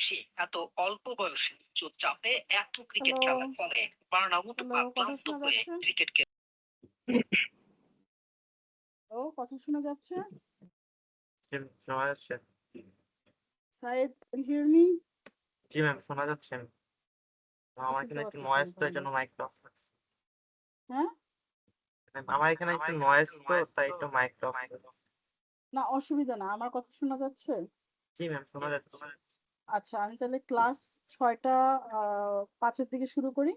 সে এত অল্প বয়সে উচ্চ চাপে এত ক্রিকেট হ্যালো, খেলার ফলে বার্ন আউট হ্যালো, বা কথা ক্লান্ত শোনা হয়ে যাচ্ছে? ক্রিকেটকে কথা শোনা যাচ্ছে? শোনা যাচ্ছে? Saeed, can you hear me? জি ম্যাম, শোনা যাচ্ছে। আমার শুনতে এখানে একটু পাচ্ছিস না নয়েজ, তো এই তাহলে। জন্য মাইকটা অফ রাখছি। হ্যাঁ? আমার এখানে একটু নয়েজ, তো তাই একটু মাইকটা অফ রাখছি। না, অসুবিধা না। আমার কথা শোনা যাচ্ছে? জি ম্যাম, শোনা যাচ্ছে। আচ্ছা, আমি তাহলে ক্লাস 6টা 5-এর দিকে শুরু করি।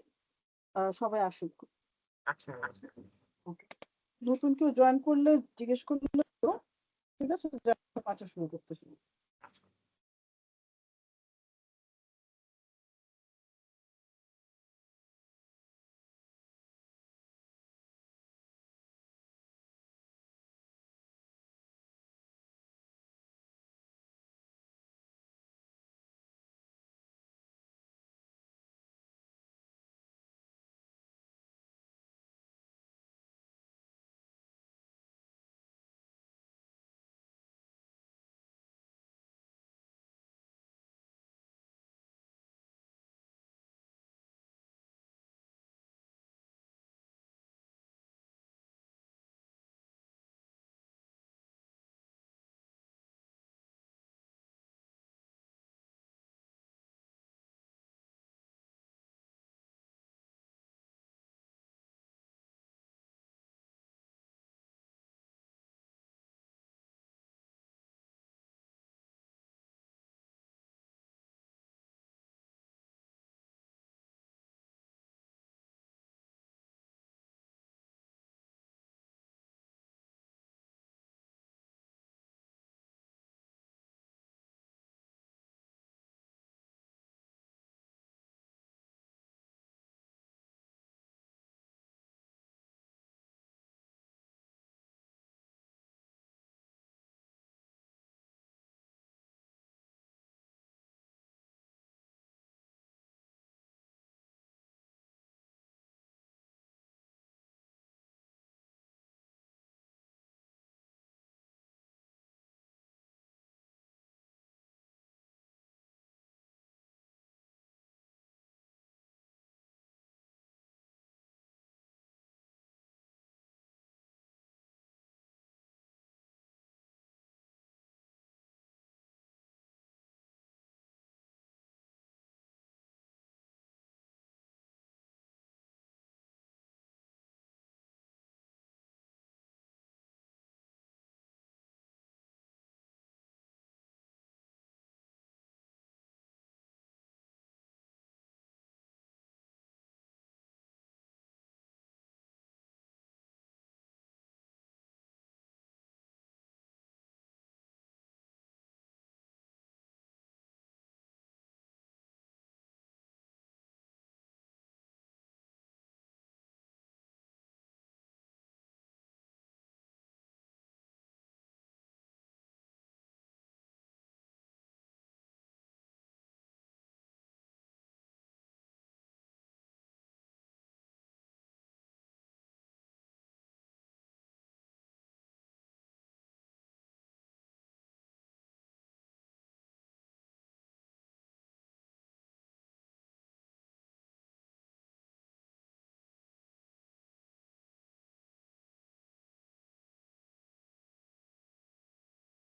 সবাই আসুক। আচ্ছা ম্যাম। ওকে। নতুন কেউ জয়েন করলে জিজ্ঞেস করলে তো, ঠিক আছে? 5-এ শুরু করতেছি।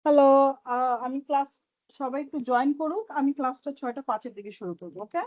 হ্যালো, আমি ক্লাস সবাই একটু জয়েন করুক। আমি ক্লাসটা 6টা 5-এর দিকে শুরু করবো। ওকে?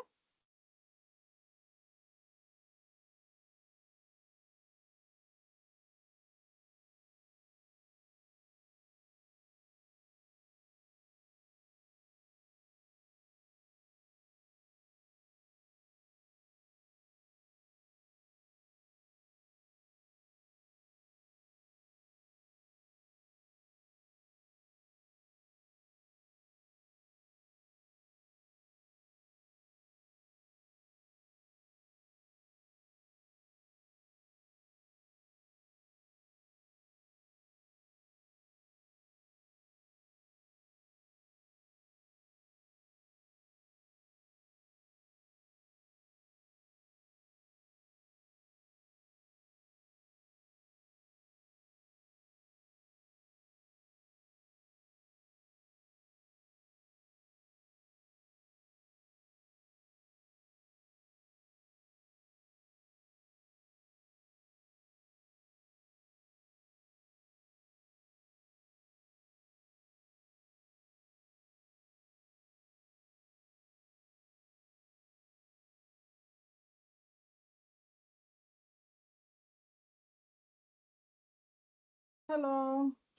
হ্যালো,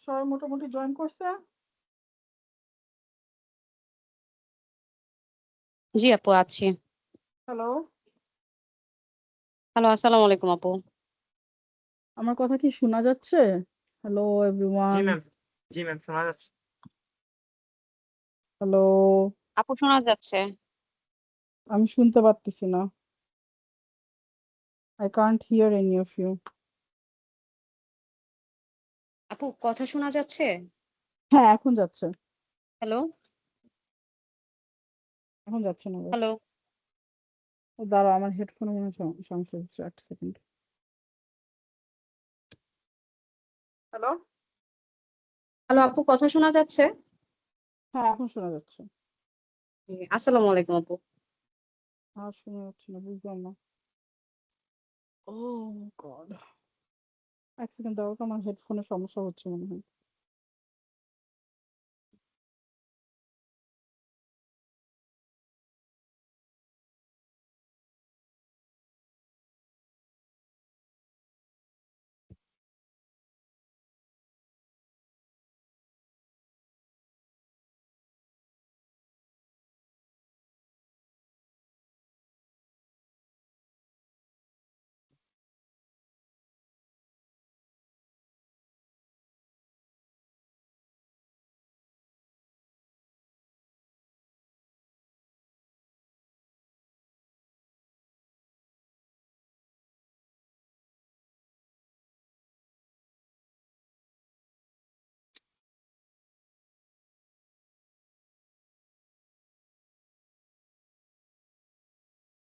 সবাই মোটামুটি জয়েন করছে? জি আপু আছি। হ্যালো, হ্যালো, আসসালামু আলাইকুম আপু। আমার কথা কি শোনা যাচ্ছে? হ্যালো জি এভরিওয়ান, ম্যাম, জি ম্যাম শোনা যাচ্ছে। হ্যালো, আপু শোনা যাচ্ছে। আমি শুনতে পারতেছি না। I can't hear any of you. আপু কথা শোনা যাচ্ছে? হ্যাঁ, এখন যাচ্ছে। হ্যালো, এখন যাচ্ছে না আবার। হ্যালো। দাঁড়াও, আমার হেডফোনে মনে হয় সমস্যা হচ্ছে। 1 সেকেন্ড। হ্যালো? হ্যালো আপু কথা শোনা যাচ্ছে? হ্যাঁ, এখন শোনা যাচ্ছে। জি, আসসালামু আলাইকুম আপু। আর শোনা যাচ্ছে না, বুঝলাম না। ওহ গড! 1 সেকেন্ড দাঁড়াও তো, আমার হেডফোনে সমস্যা হচ্ছে মনে হয়।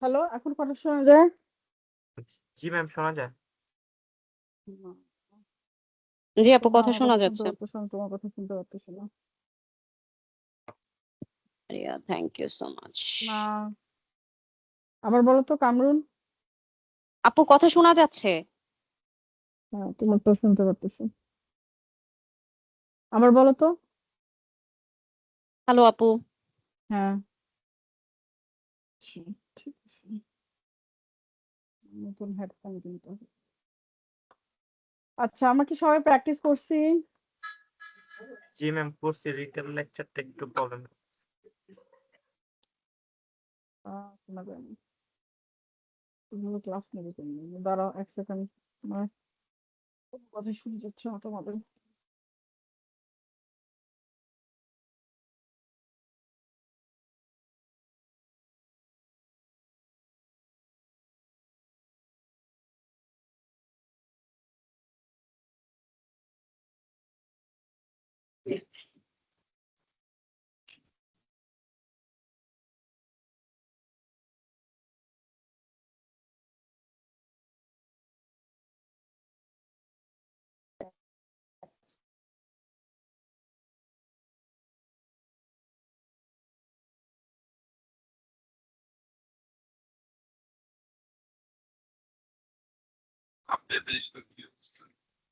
হ্যালো, এখন কথা শোনা যায়? জি ম্যাম শোনা যায়। না, জি আপু তোমরা কথা আমার শোনা কথা শুনতে যাচ্ছে। পারতেছো, আমি তোমার কথা শুনতে পারতেছি না। Riya thank you so much. না, আবার বলো তো কামরুন। আপু কথা শোনা যাচ্ছে? হ্যাঁ, তোমারটাও শুনতে পারতেছি। আবার বলো তো। হ্যালো আপু। হ্যাঁ, ঠিক আছে। নতুন হেডফোন কিনতে হবে। আচ্ছা, আমরা কি সবাই প্র্যাকটিস করছি? জি ম্যাম করছি, রিটেল লেকচারটা একটু প্রবলেম। শোনা যায়নি। কিভাবে ক্লাস নেবে তুমি? দাঁড়াও 1 সেকেন্ড। আমার কোনো কথাই শোনা যাচ্ছে না তোমাদের।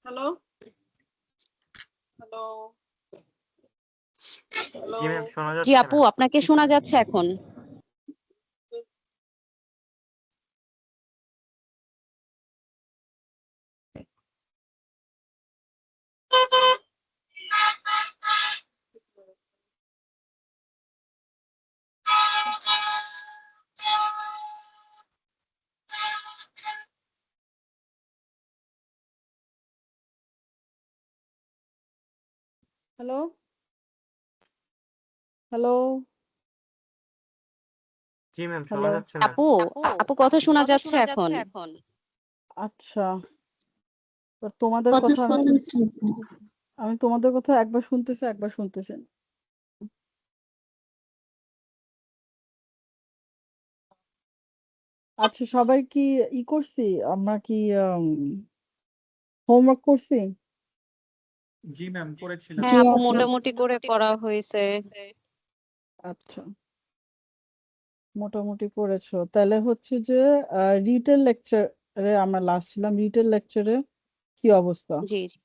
Hello, hello, hello. জি ম্যাম শোনা জি যাচ্ছে আপু ম্যাম। আপনাকে শোনা যাচ্ছে এখন। হ্যালো, হ্যালো, জি ম্যাম শোনা হ্যালো। যাচ্ছে ম্যাম। আপু আপু কথা শোনা যাচ্ছে এখন। আচ্ছা, তো তোমাদের কথা আমি তোমাদের কথা একবার শুনতেছি, একবার শুনতেছি না। আচ্ছা, সবাই কি করছি? আমরা কি হোমওয়ার্ক করছি? জি ম্যাম করেছিলাম। হ্যাঁ আপু মোটামুটি করে করা হয়েছে। আচ্ছা, মোটামুটি করেছো। তাহলে হচ্ছে যে রিটেল লেকচারে আমরা লাস্ট ছিলাম। রিটেল লেকচারে কি অবস্থা? জি জি।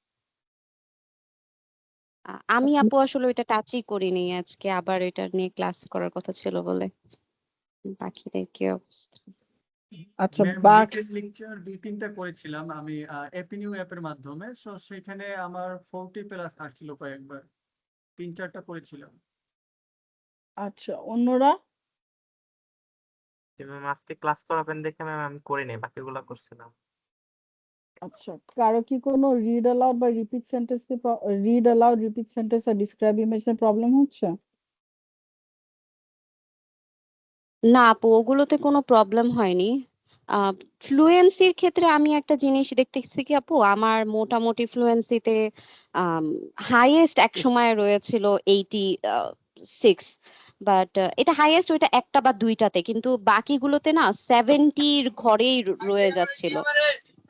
আমি আপু আসলে ওইটা টাচই করিনি আজকে, আবার এটা নিয়ে ক্লাস করার কথা ছিল বলে। বাকিদের কি অবস্থা? আচ্ছা ম্যাম বাক ডিটেইলস লেকচার 2-3টা করেছিলাম আমি এপিনিউ অ্যাপের মাধ্যমে। সো সেখানে আমার 40 প্লাস আসছিল কয়েকবার। 3-4টা করেছিলাম। আচ্ছা অন্যরা ম্যাম আজকে ক্লাস করাবেন দেখে ম্যাম আমি করিনি, বাকিগুলো করছিলাম। আচ্ছা কারো কি কোনো রিড অ্যালাউড বা রিপিট সেন্টেন্স আর ডিসক্রাইব ইমেজের প্রবলেম হচ্ছে? না আপু, ওগুলোতে কোনো প্রবলেম হয়নি। ফ্লুয়েন্সির ক্ষেত্রে আমি একটা জিনিস দেখতেছি কি আপু, আমার মোটামুটি ফ্লুয়েন্সিতে হাইয়েস্ট এক সময় রয়েছিল 86, বাট এটা হাইয়েস্ট ওইটা একটা বা দুইটাতে, কিন্তু বাকিগুলোতে না 70-র ঘরেই রয়ে যাচ্ছিল।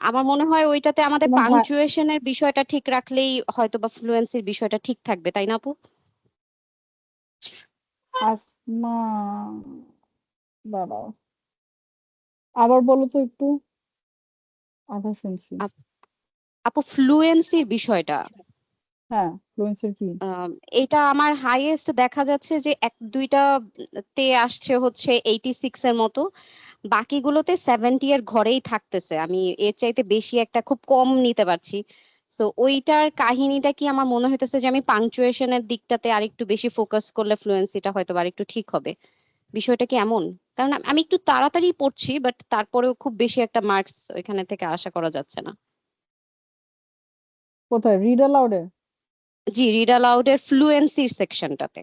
আমার মনে হয় ওইটাতে আমাদের তোমার পাংচুয়েশনের বিষয়টা ঠিক রাখলেই হয়তো বা ফ্লুয়েন্সির বিষয়টা ঠিক থাকবে, তাই না আপু? আসমা, দাঁড়াও আবার বলো তো একটু, আধা শুনছি। আপ- আপু ফ্লুয়েন্সির বিষয়টা, হ্যাঁ ফ্লুয়েন্সির কি? আম, এটা আমার হাইয়েস্ট দেখা যাচ্ছে যে এক দুইটা তে আসছে হচ্ছে 86 এর মতো, বাকিগুলোতে 70 এর ঘরেই থাকতেছে। আমি এর চাইতে বেশি একটা খুব কম নিতে পারছি। তো ওইটার কাহিনীটা কি, আমার মনে হইতেছে যে আমি পাংচুয়েশনের দিকটাতে আরেকটু বেশি ফোকাস করলে ফ্লুয়েন্সিটা হয়তো বা আরেকটু ঠিক হবে। বিষয়টা কি এমন? কারণ আমি একটু তাড়াতাড়ি পড়ছি, বাট তারপরেও খুব বেশি একটা মার্কস ওইখানে থেকে আশা করা যাচ্ছে না। কোথায় রিড অ্যালাউডে? জি, রিড অ্যালাউডের ফ্লুয়েন্সির সেকশনটাতে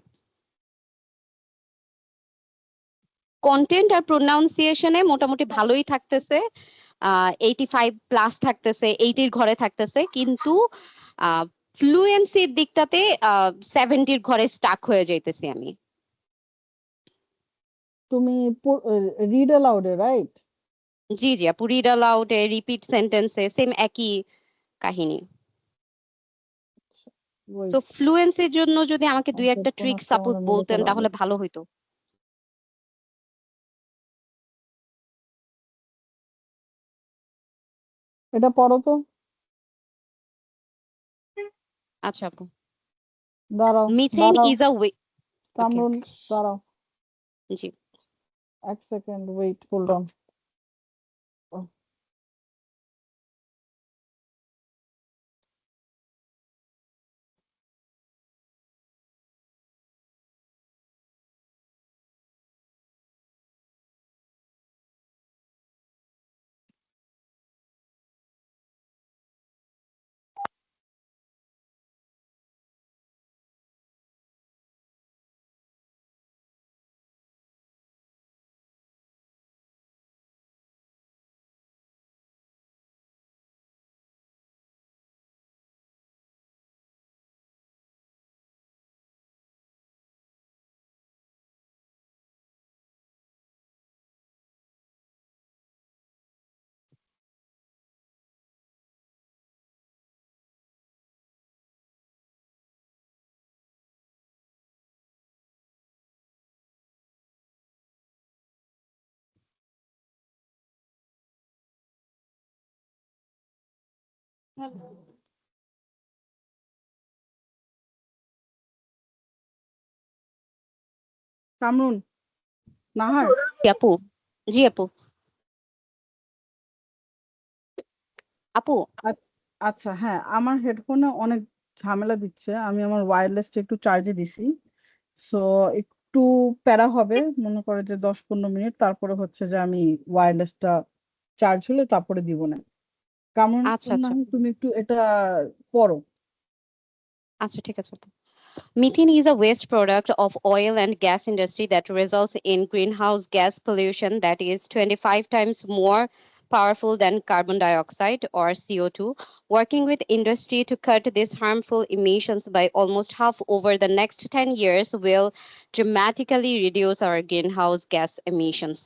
কন্টেন্ট আর প্রোনাউন্সিয়েশনে মোটামুটি ভালোই থাকতেছে, 85 প্লাস থাকতেছে, 80-র ঘরে থাকতেছে, কিন্তু ফ্লুয়েন্সির দিকটাতে 70-র ঘরে স্টাক হয়ে যাইতেছি আমি। তুমি রিড অ্যালাউডে রাইট? জি জি আপু, রিড অ্যালাউডে রিপিট সেন্টেন্সে সেম একই কাহিনী। তো ফ্লুয়েন্সির জন্য যদি আমাকে দুই একটা ট্রিক সাপোজ বলতেন তাহলে ভালো হইতো। এটা পড়ো তো, আচ্ছা আপু। দাঁড়াও মিথেন দাঁড়াও is a way. Okay Kamrun, okay. দাঁড়াও জি। এক second, wait, hold on. Kamrun, Nahar, জি আপু। জি আপু। আপু আচ্ছা হ্যাঁ আমার হেডফোনে অনেক ঝামেলা দিচ্ছে, আমি আমার ওয়্যারলেসটা একটু চার্জে দিছি। সো একটু প্যারা হবে, মনে করে যে 10-15 মিনিট, তারপরে হচ্ছে যে আমি ওয়্যারলেসটা চার্জ হলে তারপরে দিব না। কেমন? আচ্ছা আচ্ছা নাহলে তুমি একটু এটা পড়ো। আচ্ছা ঠিক আছে আপু। Methane is a waste product of oil and gas industry that results in greenhouse gas pollution that is 25 times more powerful than carbon dioxide or CO2. Working with industry to cut these harmful emissions by almost half over the next 10 years will dramatically reduce our greenhouse gas emissions.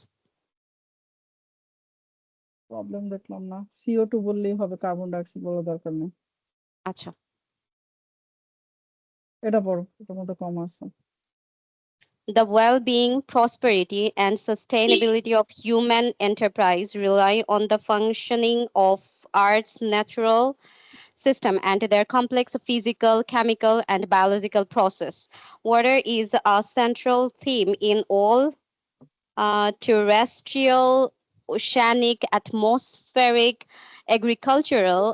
Problem দেখলাম না, CO2 বললেই হবে, carbon dioxide বলার দরকার নেই। আচ্ছা। এটা পড়ো, এটার মধ্যে কম আছে। The well-being, prosperity, and sustainability of human enterprise rely on the functioning of Earth's natural system and their complex physical, chemical, and biological process. Water is a central theme in all terrestrial oceanic, atmospheric, agricultural,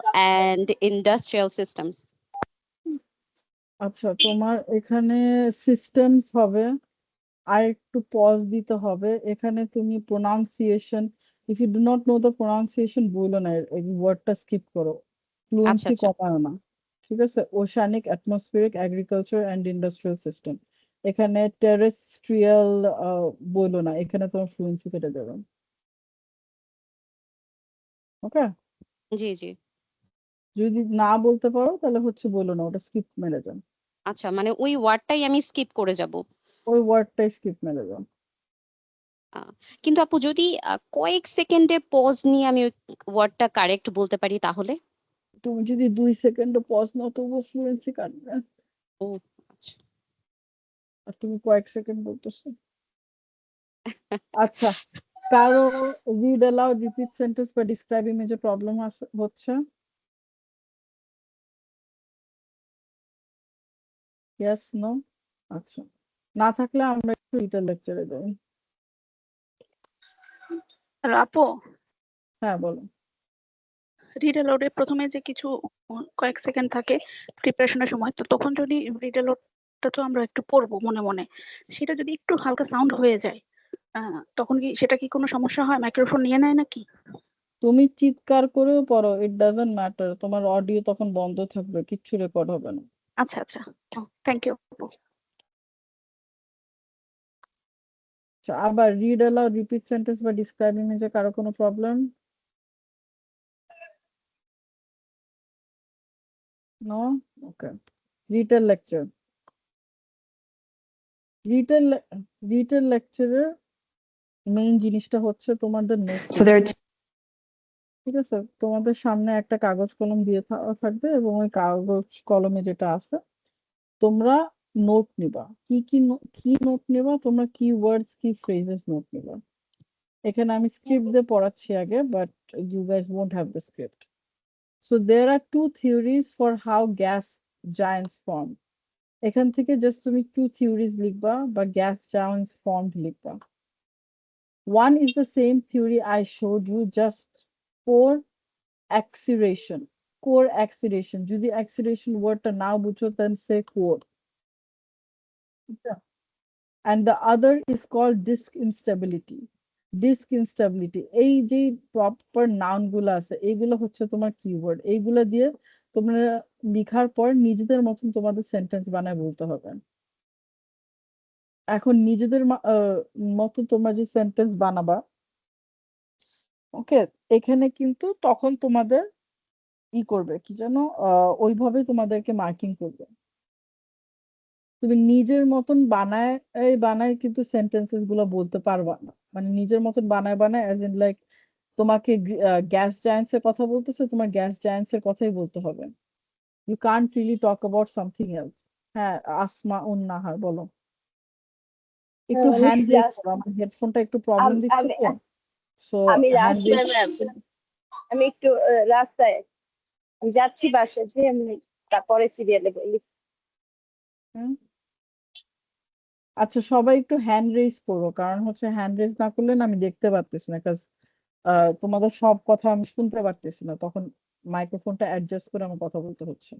and industrial systems. আচ্ছা, তোমার এখানে systems হবে, আর একটু pause দিতে হবে। এখানে তুমি pronunciation, if you do not know the pronunciation বললো না, এই ওয়ার্ডটা স্কিপ করো, আচ্ছা ফ্লুয়েন্সি আচ্ছা কমায় না। ঠিক আছে, oceanic, atmospheric, agriculture and industrial system. এখানে টেরেস্ট্রিয়াল বললো না, এখানে তোমার ফ্লুয়েন্সি কেটে দেবে। ওকে, জি জি। যদি না বলতে পারো তাহলে হচ্ছে বললো না, ওটা স্কিপ মেরে যাও, আচ্ছা, মানে ওই ওয়ার্ডটাই আমি স্কিপ করে যাব। ওই ওয়ার্ডটাই স্কিপ মেরে যাও। কিন্তু আপু যদি কয়েক সেকেন্ডের পজ নিয়ে আমি ওই ওয়ার্ডটা কারেক্ট বলতে পারি তাহলে? তুমি যদি 2 সেকেন্ডও পজ নাও তবুও ফ্লুয়েন্সি কাটবে। ও আচ্ছা। আর তুমি কয়েক সেকেন্ড বলতেছো। আচ্ছা, কারো রিড অ্যালাউড, রিপিট সেন্টেন্স বা ডিসক্রাইব ইমেজে প্রবলেম হচ্ছে? Yes, no? আচ্ছা, না থাকলে আমরা একটু রিটেল লেকচারে যাই। হ্যালো আপু, হ্যাঁ, বলো। রিড অ্যালাউডে প্রথমে যে কিছু কয়েক সেকেন্ড থাকে প্রিপারেশনের সময়, তো তখন যদি রিড অ্যালাউডটা তো আমরা একটু পড়বো মনে মনে, সেটা যদি একটু হালকা সাউন্ড হয়ে যায়, তখন কি সেটা কি কোনো সমস্যা হয়? মাইক্রোফোন নিয়ে নেয় নাকি? তুমি চিৎকার করেও পড়ো, ইট ডাজন্ট ম্যাটার, তোমার অডিও তখন বন্ধ থাকবে, কিচ্ছু রেকর্ড হবে না। আচ্ছা আচ্ছা, থ্যাংক ইউ আপু। আচ্ছা, আবার রিড অ্যালাউড, রিপিট সেন্টেন্স বা ডিসক্রাইব ইমেজে কারো কোনো প্রবলেম? নো? ওকে, রিটেল লেকচার। রিটেল রিটেল লেকচারের মেইন জিনিসটা হচ্ছে তোমাদের নোট। ঠিক আছে, তোমাদের সামনে একটা কাগজ কলম দিয়ে থাকবে, এবং ওই কাগজ কলমে যেটা আছে তোমরা নোট নিবা। কি নোট নিবা তোমরা? কি ওয়ার্ডস, কি ফ্রেজেস নোট নিবা। এখানে আমি স্ক্রিপ্ট দিয়ে পড়াচ্ছি আগে, but you guys won't have the script. So there are two theories for how gas giants form. এখান থেকে জাস্ট তুমি টু থিওরিজ লিখবা বা গ্যাস জায়ান্টস ফর্মড লিখবা। One is the same theory I showed you, just for acceleration, core acceleration. যদি acceleration ওয়ার্ডটা না বুঝো then say core. And the other is called disk instability. Disk instability, এই যে proper noun গুলো আছে এইগুলো হচ্ছে তোমার কিওয়ার্ড। এইগুলো দিয়ে তোমরা লিখার পর নিজেদের মতন তোমাদের সেন্টেন্স বানায় বলতে হবে। এখন নিজেদের মতো তোমরা যে সেন্টেন্স বানাবা, ওকে, এখানে কিন্তু তখন তোমাদের করবে কি জানো, ওইভাবে তোমাদেরকে মার্কিং করবে। তুমি নিজের মতন বানায় বানায় কিন্তু সেন্টেন্সেস গুলো বলতে পারবা না, মানে নিজের মতন বানায় বানায়, অ্যাজ ইন লাইক তোমাকে গ্যাস জায়ান্টস এর কথা বলতেছে, তোমার গ্যাস জায়ান্টস এর কথাই বলতে হবে। You can't really talk about something else. হ্যাঁ, আসমা উন নাহার, বলো। একটু আমি হ্যান্ড রেজ রাস- করো, আমার হেডফোনটা একটু প্রবলেম আম- দিচ্ছে আমি তো, সো আমি হ্যান্ড রেজ। রাস্তায় ম্যাম, আমি একটু রাস্তায়, আমি যাচ্ছি বাসায়, যে আমি তারপরে সিরিয়ালে গেলি। আচ্ছা, সবাই একটু হ্যান্ড রেজ করো, কারণ হচ্ছে হ্যান্ড রেজ না করলে না আমি দেখতে পারতেছি না, কাজ তোমাদের সব কথা আমি শুনতে পারতেছি না, তখন মাইক্রোফোনটা অ্যাডজাস্ট করে আমার কথা বলতে হচ্ছে।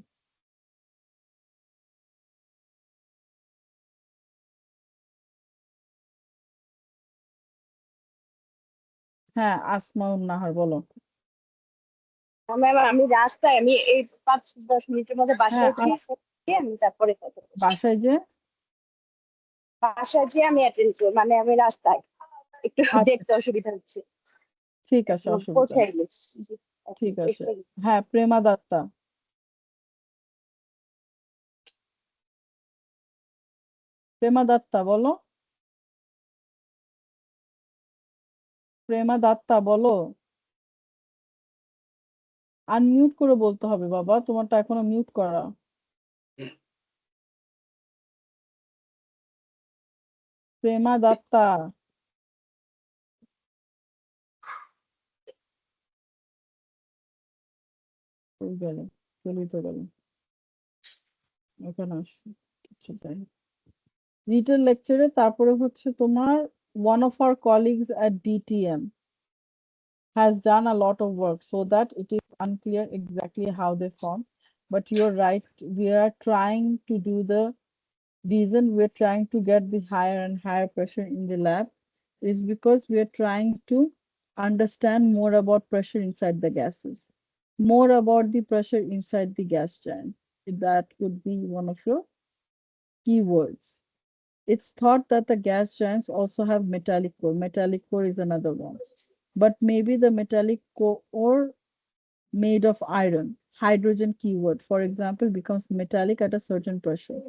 হ্যাঁ, আসমাউন নাহার, বলো। ম্যাম আমি রাস্তায়, আমি এই 5-10 মিনিটের মধ্যে হ্যাঁ, বাসায় যেয়ে আমি তারপরে কথা বলছি। বাসায় যে বাসায় যেয়ে আমি অ্যাটেন্ড করব, মানে আমি রাস্তায় একটু আচ্ছা, দেখতে অসুবিধা হচ্ছে। ঠিক আছে, অসুবিধা নেই। পৌঁছাই গেছি। জি, ঠিক আছে। এসে গেছি। হ্যাঁ, প্রেমা দত্তা। প্রেমা দত্তা, বলো। প্রেমা দত্তা, বলো। আনমিউট করে বলতে হবে বাবা, তোমারটা এখনো মিউট করা। প্রেমা দত্তা। কই গেল? চলেই তো গেল। এখানে আসছে, কিছু যাই। রিটেল লেকচারে তারপরে হচ্ছে তোমার one of our colleagues at DTM, has done a lot of work so that it is unclear exactly how they form. But you're right, we are trying to do the reason we're trying to get the higher and higher pressure in the lab is because we are trying to understand more about pressure inside the gases, more about the pressure inside the gas giant. That could be one of your keywords. It's thought that the gas giants also have metallic core. Metallic core is another one. But maybe the metallic core made of iron, hydrogen keyword, for example, becomes metallic at a certain pressure.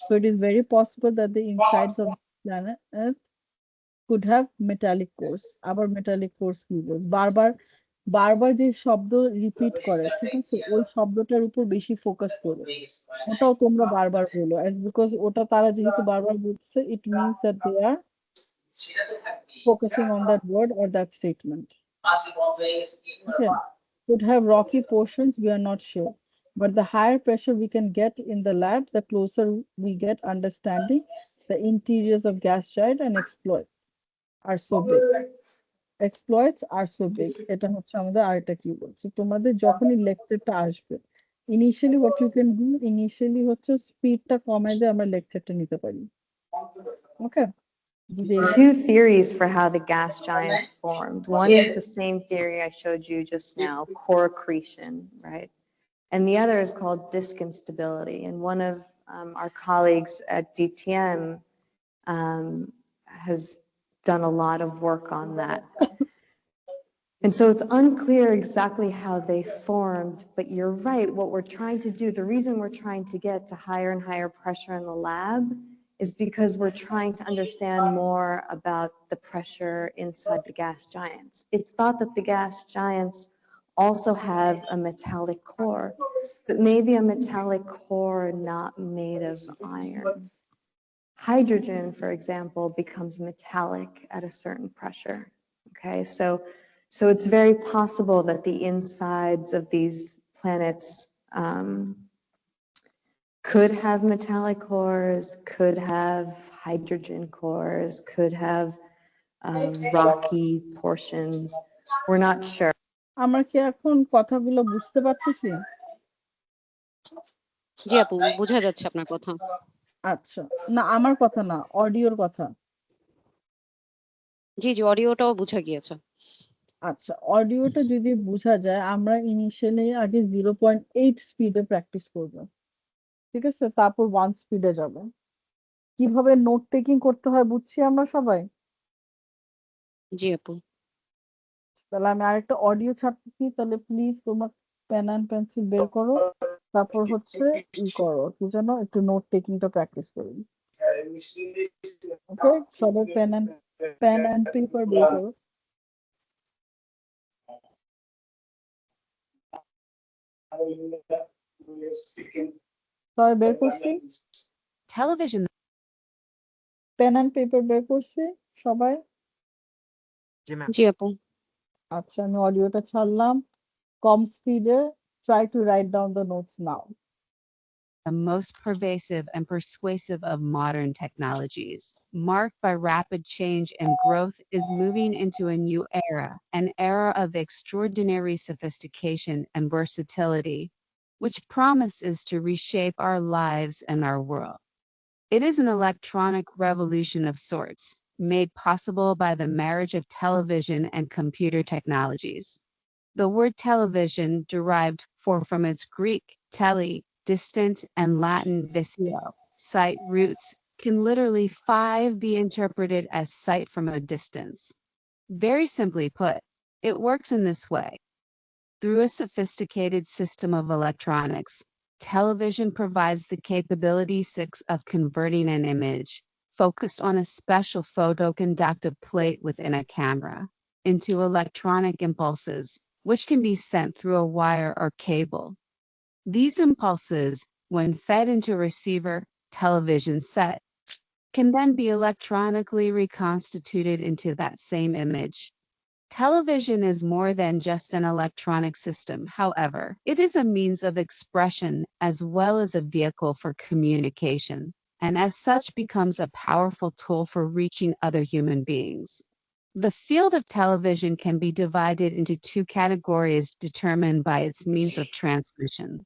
So it is very possible that the insides of the planet could have metallic cores. আবার metallic cores keywords. বারবার বারবার যে শব্দ repeat করে, ঠিক আছে, ওই শব্দটার উপর বেশি ফোকাস করো। ওটাও তোমরা বারবার বলো, as because ওটা তারা যেহেতু বারবার বলছে, it means that they are focusing on that word or that statement. Okay. Could have rocky portions, we are not sure. But the higher pressure we can get in the lab, the closer we get understanding the interiors of gas giant and exploits are so big. Exploits are so big. এটা হচ্ছে আমাদের আরেকটা keyword. So তোমাদের যখনই লেকচারটা আসবে, initially what you can do, initially হচ্ছে স্পিডটা কমায় দিয়ে আমরা লেকচারটা নিতে পারি। ওকে, Two theories for how the gas giants formed. One is the same theory I showed you just now, core accretion, right? And the other is called disk instability. And one of our colleagues at DTM has done a lot of work on that. And so it's unclear exactly how they formed, but you're right, what we're trying to do, the reason we're trying to get to higher and higher pressure in the lab is because we're trying to understand more about the pressure inside the gas giants. It's thought that the gas giants also have a metallic core, but maybe a metallic core not made of iron. Hydrogen, for example, becomes metallic at a certain pressure. Okay, so it's very possible that the insides of these planets could have metallic cores, could have hydrogen cores, could have rocky portions. We're not sure. আমরা কি এখন কথাগুলো বুঝতে পারতেছি? জি আপু, বোঝা যাচ্ছে আপনার কথা। আচ্ছা, না আমার কথা না, অডিওর কথা। জি জি, অডিওটাও বোঝা গিয়েছে। আচ্ছা, অডিওটা যদি বোঝা যায়, আমরা ইনিশিয়ালি আগে 0.8 স্পিডে প্র্যাকটিস করব, ঠিক আছে, তারপর 1 স্পিডে যাব। কিভাবে নোট টেকিং করতে হয় বুঝছি আমরা সবাই। জি আপু। তাহলে আমি আরেকটা অডিও ছাড়তেছি, তাহলে প্লিজ তোমার পেন অ্যান্ড পেন্সিল বের করো, তারপর হচ্ছে করো কি যেন, একটু নোট টেকিংটা প্র্যাকটিস করি। ওকে, সবাই পেন অ্যান্ড পেপার বের করো। সবাই বের করছি? Television. পেন অ্যান্ড পেপার বের করছি সবাই? জি ম্যাম। জি আপু। আচ্ছা, আমি অডিওটা ছাড়লাম কম স্পিডে। Try to write down the notes now. The most pervasive and persuasive of modern technologies, marked by rapid change and growth, is moving into a new era, an era of extraordinary sophistication and versatility, which promises to reshape our lives and our world. It is an electronic revolution of sorts, made possible by the marriage of television and computer technologies. The word television, derived from its Greek tele, distant, and Latin visio, sight roots, can literally be interpreted as sight from a distance. Very simply put, it works in this way. Through a sophisticated system of electronics, television provides the capability of converting an image, focused on a special photoconductive plate within a camera, into electronic impulses, which can be sent through a wire or cable. These impulses, when fed into a receiver television set, can then be electronically reconstituted into that same image. Television is more than just an electronic system, however. It is a means of expression as well as a vehicle for communication, and as such becomes a powerful tool for reaching other human beings. The field of television can be divided into two categories determined by its means of transmission.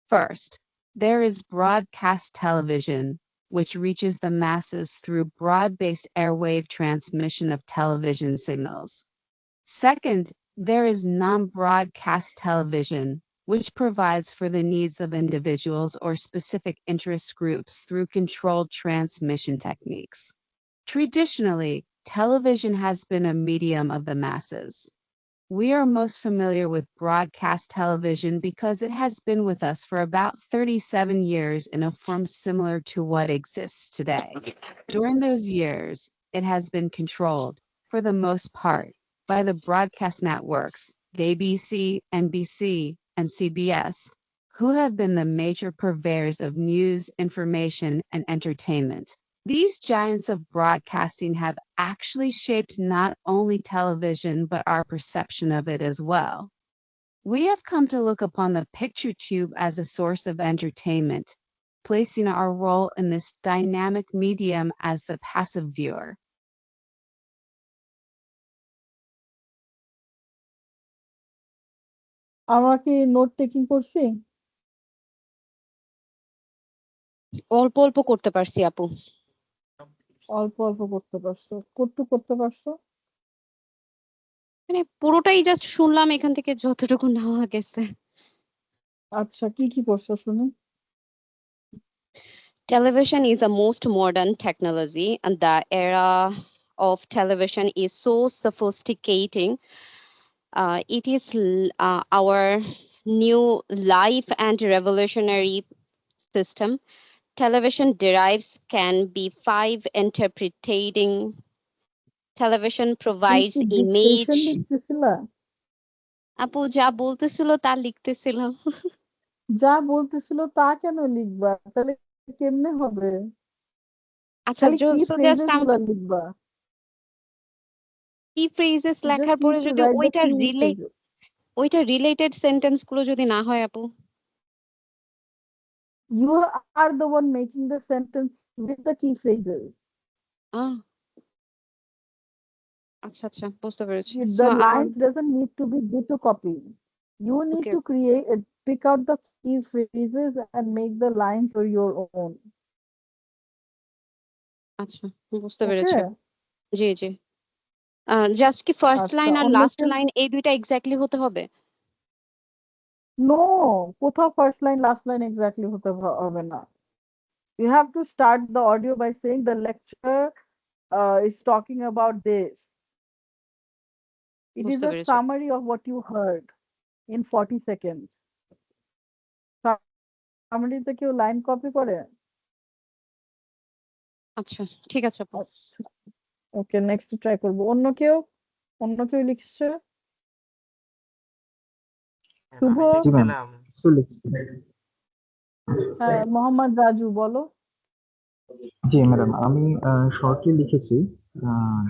First, there is broadcast television, which reaches the masses through broad-based airwave transmission of television signals. Second, there is non-broadcast television, which provides for the needs of individuals or specific interest groups through controlled transmission techniques. Traditionally, television has been a medium of the masses. We are most familiar with broadcast television because it has been with us for about 37 years in a form similar to what exists today. During those years, it has been controlled, for the most part, by the broadcast networks, the ABC, NBC, and CBS, who have been the major purveyors of news, information, and entertainment. These giants of broadcasting have actually shaped not only television, but our perception of it as well. We have come to look upon the picture tube as a source of entertainment, placing our role in this dynamic medium as the passive viewer. আমরা কি note taking করছি? অল্প অল্প করতে পারছি আপু। অল্প অল্প করতে পারছো, কতটুকু করতে পারছো? মানে পুরোটাই জাস্ট শুনলাম এখান থেকে যতটুকু নেওয়া গেছে। আচ্ছা, কি কি করছো শুনি? Television is a most modern technology, and the era of television is so sophisticating. It is our new life and revolutionary system. Television derives can be five interpreting. Television তুমি provides কি ডিকটেশন image. লিখতেছিলা? আপু যা বলতেছিল তা লিখতেছিলাম। যা বলতেছিল তা কেন লিখবা? তাহলে কেমনে হবে? আচ্ছা খালি কি জাস্ট ফ্রেজেস গুলা লিখবা? কি ফ্রেজেস You লেখার just পরে need to যদি write the key phrases. ওইটা রিলেটেড সেন্টেন্স গুলো যদি না হয় আপু। You are the one making the sentence with the key phrases. আহ আচ্ছা আচ্ছা বুঝতে পেরেছি। The lines doesn't need to be ditto copy. You need Okay. to pick out the key phrases and make the lines or your own. আচ্ছা বুঝতে পেরেছি। Okay? জি জি। Just কি first আচ্ছা, line আর অন্য লাস্ট কেউ? লাইন এই দুইটা এক্স্যাক্টলি হতে হবে? No, কোথাও first line, last line exactly হতে হবে না. You have to start the audio by saying the lecture is talking about this. It is বুঝতে a পেরেছি। summary of what you heard in 40 seconds. সামারিতে কেউ line copy করে? আচ্ছা ঠিক আছে আপু। ওকে, নেক্সট ট্রাই করব। অন্য কেউ লিখছে? শুভ? আমি জি ম্যাম, লিখছিলাম। হ্যাঁ, মোহাম্মদ রাজু বলো। জি ম্যাডাম, আমি শর্টলি লিখেছি।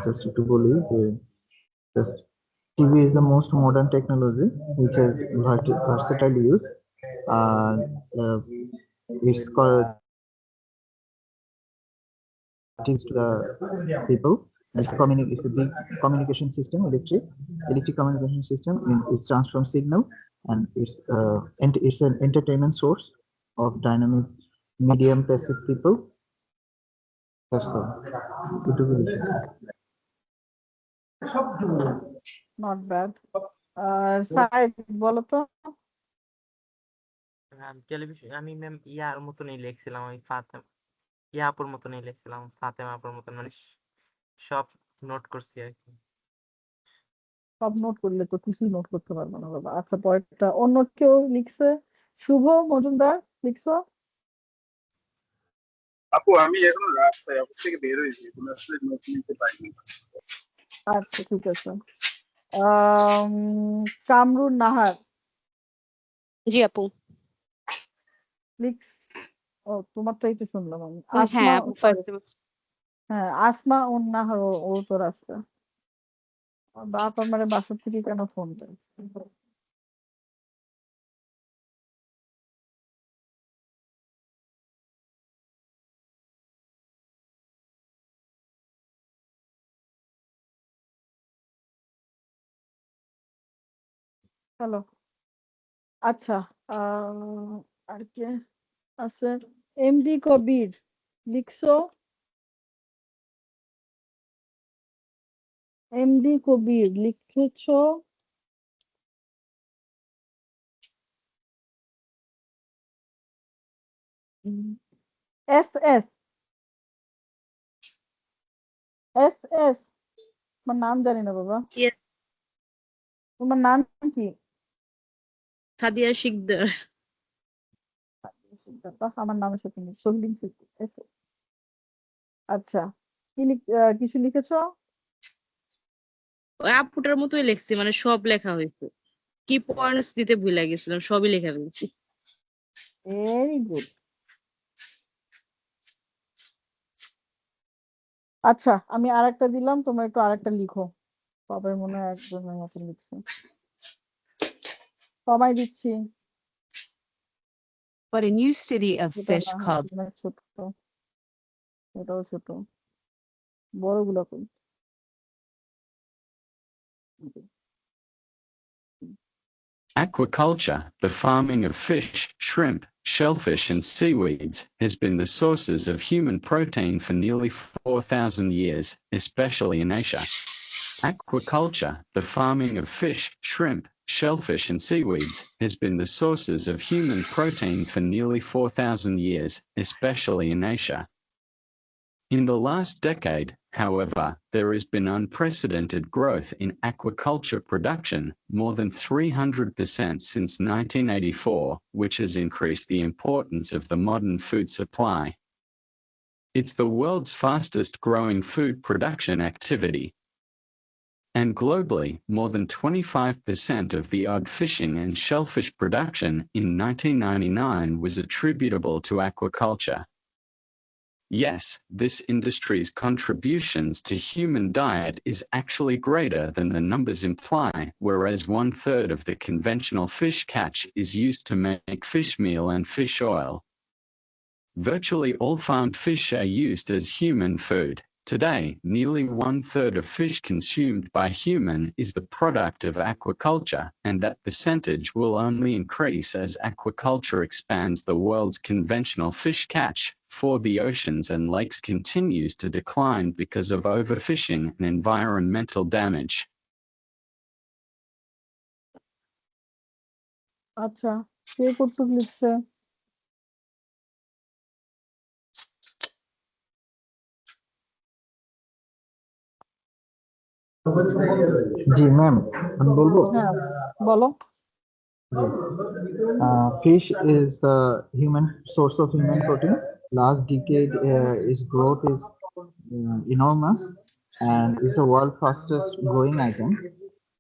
জাস্ট একটু বলি যে just TV is the most modern technology which has versatile use. Uh, uh, it's called to the people. It's a big communication system, electric communication system. It transforms signal, and it's an entertainment source of dynamic, medium, passive people. That's all. এটুকু লিখেছি। Not bad. Saeed বলো তো। Television আমি ma'am ইয়ার মতনই লিখছিলাম, আমি আপুর মতনই লিখছিলাম, ফাতেমা আপুর মতন, মানে সব নোট করছি আর কি। সব নোট করলে তো কিছুই নোট করতে পারবো না বাবা। আচ্ছা, পরেরটা অন্য কেউ লিখছে? শুভ মজুমদার লিখছো? আপু আমি এখন রাস্তায় অফিস থেকে বের হয়েছি, তুমি আসলে নোট নিতে পারিনি। আচ্ছা ঠিক আছে। কামরুন নাহার জি আপু। ও তোমারটাই তো শুনলাম আমি। হ্যাঁ আসমা, আপু সরি, ফার্স্ট। হ্যাঁ আসমা উন নাহার, ও তো রাস্তা। বাপ আমার বাসা থেকে কেন ফোন দেয়? হ্যালো। আচ্ছা, আর কে আছে? এমডি কবির লিখছো? এমডি কবির লিখেছো? এস এস এস এস তোমার নাম জানি না বাবা। Yes, তোমার নাম কি? সাদিয়া শিকদার। বাহ, আমার নামের সাথে মিল। সোহিলিন সিদ্দিক। আচ্ছা, কিছু লিখেছো? ওই আপুটার মতোই লিখছি, মানে সব লেখা হয়েছে। কি পয়েন্টস দিতে ভুলে গেছিলাম, সবই লেখা ফেলছি। Very good. আচ্ছা, আমি আরেকটা দিলাম, তোমরা একটু আরেকটা লিখো। সবাই মনে হয় একজনের মতো লিখছে। সময় দিচ্ছি। But a new city of এটা fish না, called অনেক ছোট, এটাও ছোট, বড়গুলো কই? Aquaculture, the farming of fish, shrimp, shellfish and seaweeds, has been the sources of human protein for nearly 4,000 years, especially in Asia. Aquaculture, the farming of fish, shrimp, shellfish and seaweeds, has been the sources of human protein for nearly 4,000 years, especially in Asia. In the last decade, however, there has been unprecedented growth in aquaculture production, more than 300% since 1984, which has increased the importance of the modern food supply. It's the world's fastest growing food production activity. And globally, more than 25% of the odd fishing and shellfish production in 1999 was attributable to aquaculture. Yes, this industry's contributions to human diet is actually greater than the numbers imply, whereas 1/3 of the conventional fish catch is used to make fish meal and fish oil. Virtually all farmed fish are used as human food. Today, nearly 1/3 of fish consumed by human is the product of aquaculture, and that percentage will only increase as aquaculture expands the world's conventional fish catch, for the oceans and lakes continues to decline because of overfishing and environmental damage. আচ্ছা, কে কতটুক লিখছে? জি ma'am, আমি বলবো। হ্যাঁ, বলো। Fish is the human source of human protein. Last decade, its growth is enormous, and it's the world fastest growing item.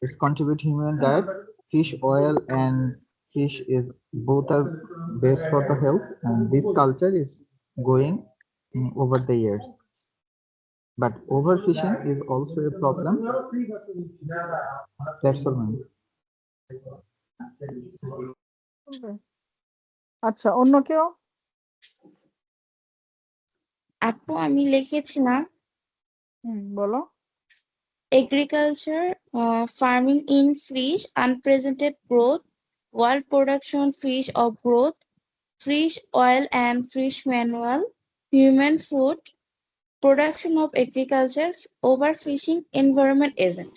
It's contribute human diet. Fish oil and fish is both are best for the health, and this culture is going over the years. But overfishing is also a problem. That's all, ma'am. আচ্ছা, অন্য কেউ? আপু আমি লিখেছিলাম বলো। agriculture, farming in fish, unprecedented growth, world production fish of growth, fish oil and fish manual, human food, production of agriculture, overfishing, environment agent.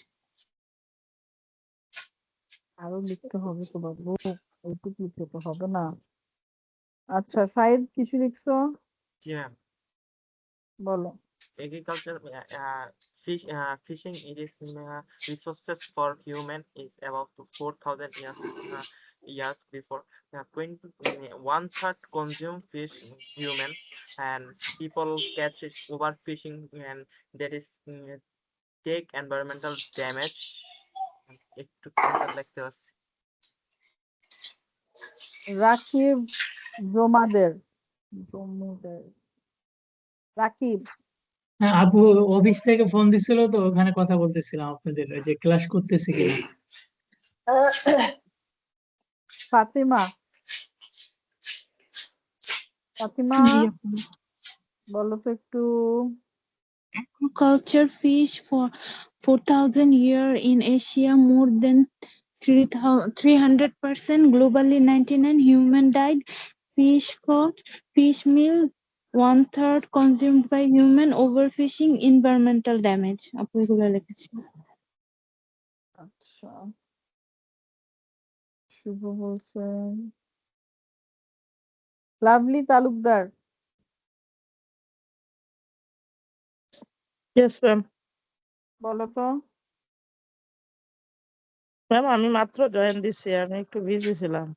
আরো লিখতে হবে তো বাবু, এইটুকু লিখতে তো হবে না। আচ্ছা, সাইদ কিছু লিখছো? জি ম্যাম। বলো। Agriculture, fishing it is resources for human is about 4,000 years before. 1/3 consume fish human, and people catch it overfishing, and that is take environmental damage. একটু লিখতে পারছি। রাকিব জমাদের, রাকিব। হ্যাঁ আপু, অফিস থেকে ফোন দিছিল তো ওখানে কথা বলতেছিলাম আপনাদের, ওই যে ক্লাস করতেছে কিনা। ফাতিমা, ফাতিমা জি আপু। বলো তো একটু। Aquaculture fish for 4,000 years in Asia, more than 300%, globally 99, human died, fish caught, fish meal, 1/3 consumed by human, overfishing, environmental damage. আপু এগুলো লিখেছি। আচ্ছা, শুভ বলছে লাভলি তালুকদার। Yes ma'am. বলো তো। ম্যাম আমি মাত্র জয়েন দিছি, আমি একটু বিজি ছিলাম।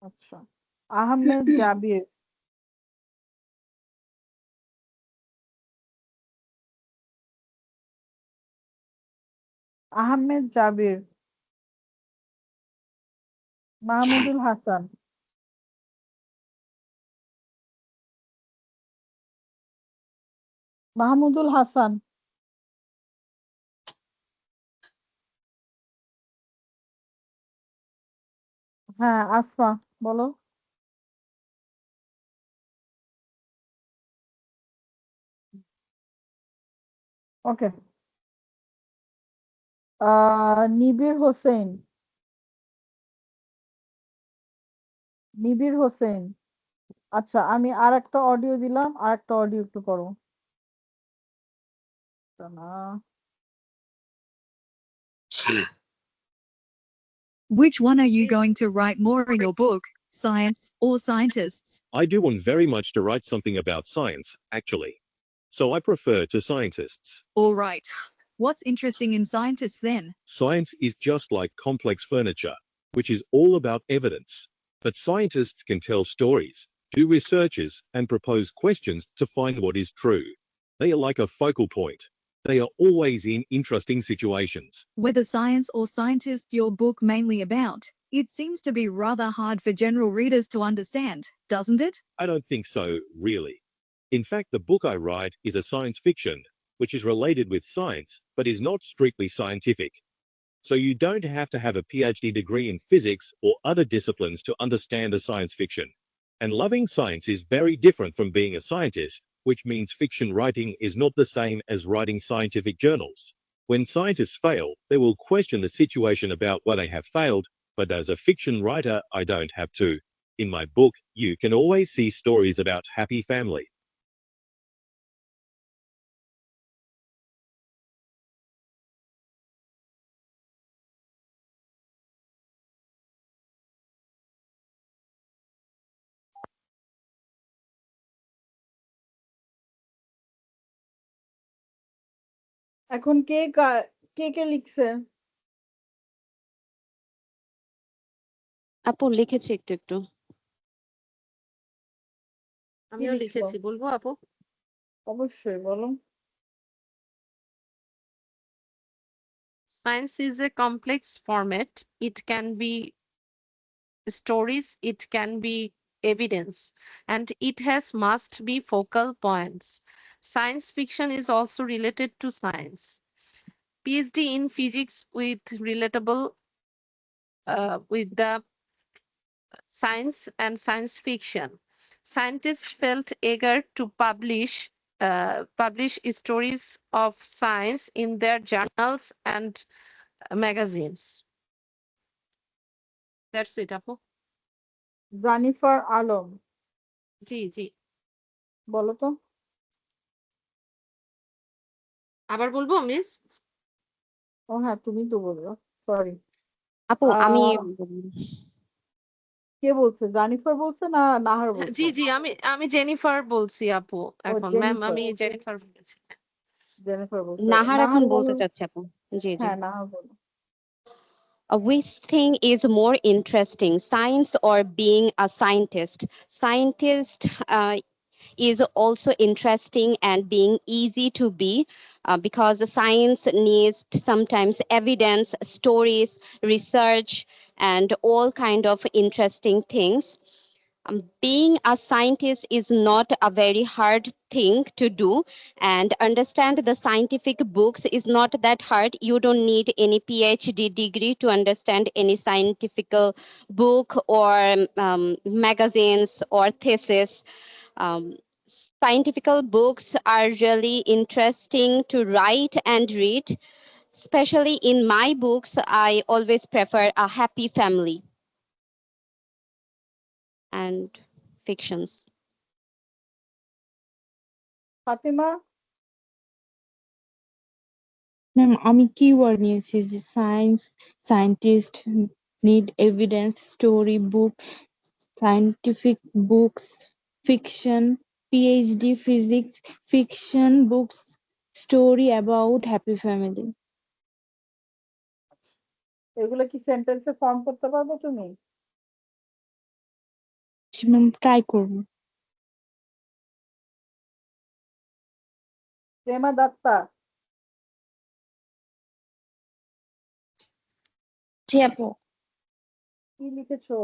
আচ্ছা, আহমেদ জাবির। আহমেদ জাবির। মাহমুদুল হাসান। মাহমুদুল হাসান। হ্যাঁ, আসমা বলো। ওকে। নিবির হোসেন। নিবির হোসেন। আচ্ছা, আমি আর একটা অডিও দিলাম, আর একটা অডিও একটু করো। না, Which one are you going to write more in your book, science or scientists? I do want very much to write something about science, actually. So I prefer to scientists. All right. What's interesting in scientists then? Science is just like complex furniture, which is all about evidence. But scientists can tell stories, do researches, and propose questions to find what is true. They are like a focal point. They are always in interesting situations. Whether science or scientist your book mainly about, it seems to be rather hard for general readers to understand, doesn't it? I don't think so, really. In fact, the book I write is a science fiction, which is related with science, but is not strictly scientific. So you don't have to have a PhD degree in physics or other disciplines to understand a science fiction. And loving science is very different from being a scientist, which means fiction writing is not the same as writing scientific journals. When scientists fail, they will question the situation about why they have failed, but as a fiction writer, I don't have to. In my book, you can always see stories about happy family. এখন কে কে লিখছে? আপু লিখেছি একটু একটু। আমিও লিখলো? লিখেছি, বলবো আপু? অবশ্যই বলো। Science is a complex format. It can be stories, it can be evidence, and it has must be focal points. Science fiction is also related to science. PhD in physics with relatable with the science and science fiction. Scientists felt eager to publish stories of science in their journals and magazines. That's it, Apu. জানিফার Alam. জি জি, বলো তো। আবার বলবো miss? ও হ্যাঁ, তুমি তো বললো, sorry. আপু আমি কে বলছে? জানিফার বলছে না নাহার হ্যাঁ, বলছে? জি জি, আমি জেনিফার বলছি আপু। ও এখন ম্যাম জেনিফার। আমি জেনিফার বলেছি। জেনিফার বলছে। নাহার এখন নাহার বলতে বলো। চাচ্ছি আপু। জি জি। হ্যাঁ, নাহার বলো। Which thing is more interesting, science or being a scientist? Scientist is also interesting and being easy to be because the science needs sometimes evidence, stories, research, and all kind of interesting things. Being a scientist is not a very hard thing to do, and understand the scientific books is not that hard. You don't need any PhD degree to understand any scientific book or magazines or thesis. Um, Scientific books are really interesting to write and read. especially in my books, I always prefer a happy family and fictions. Fatima ma'am আমি keyword নিয়েছি যে science, scientist, need evidence, story book, scientific books, fiction, PhD physics, fiction books, story about happy family. এগুলো কি সেন্টেন্সে form করতে পারবে তুমি? Ma'am try করবো। প্রেমা দত্তা জি আপু। কি লিখেছো?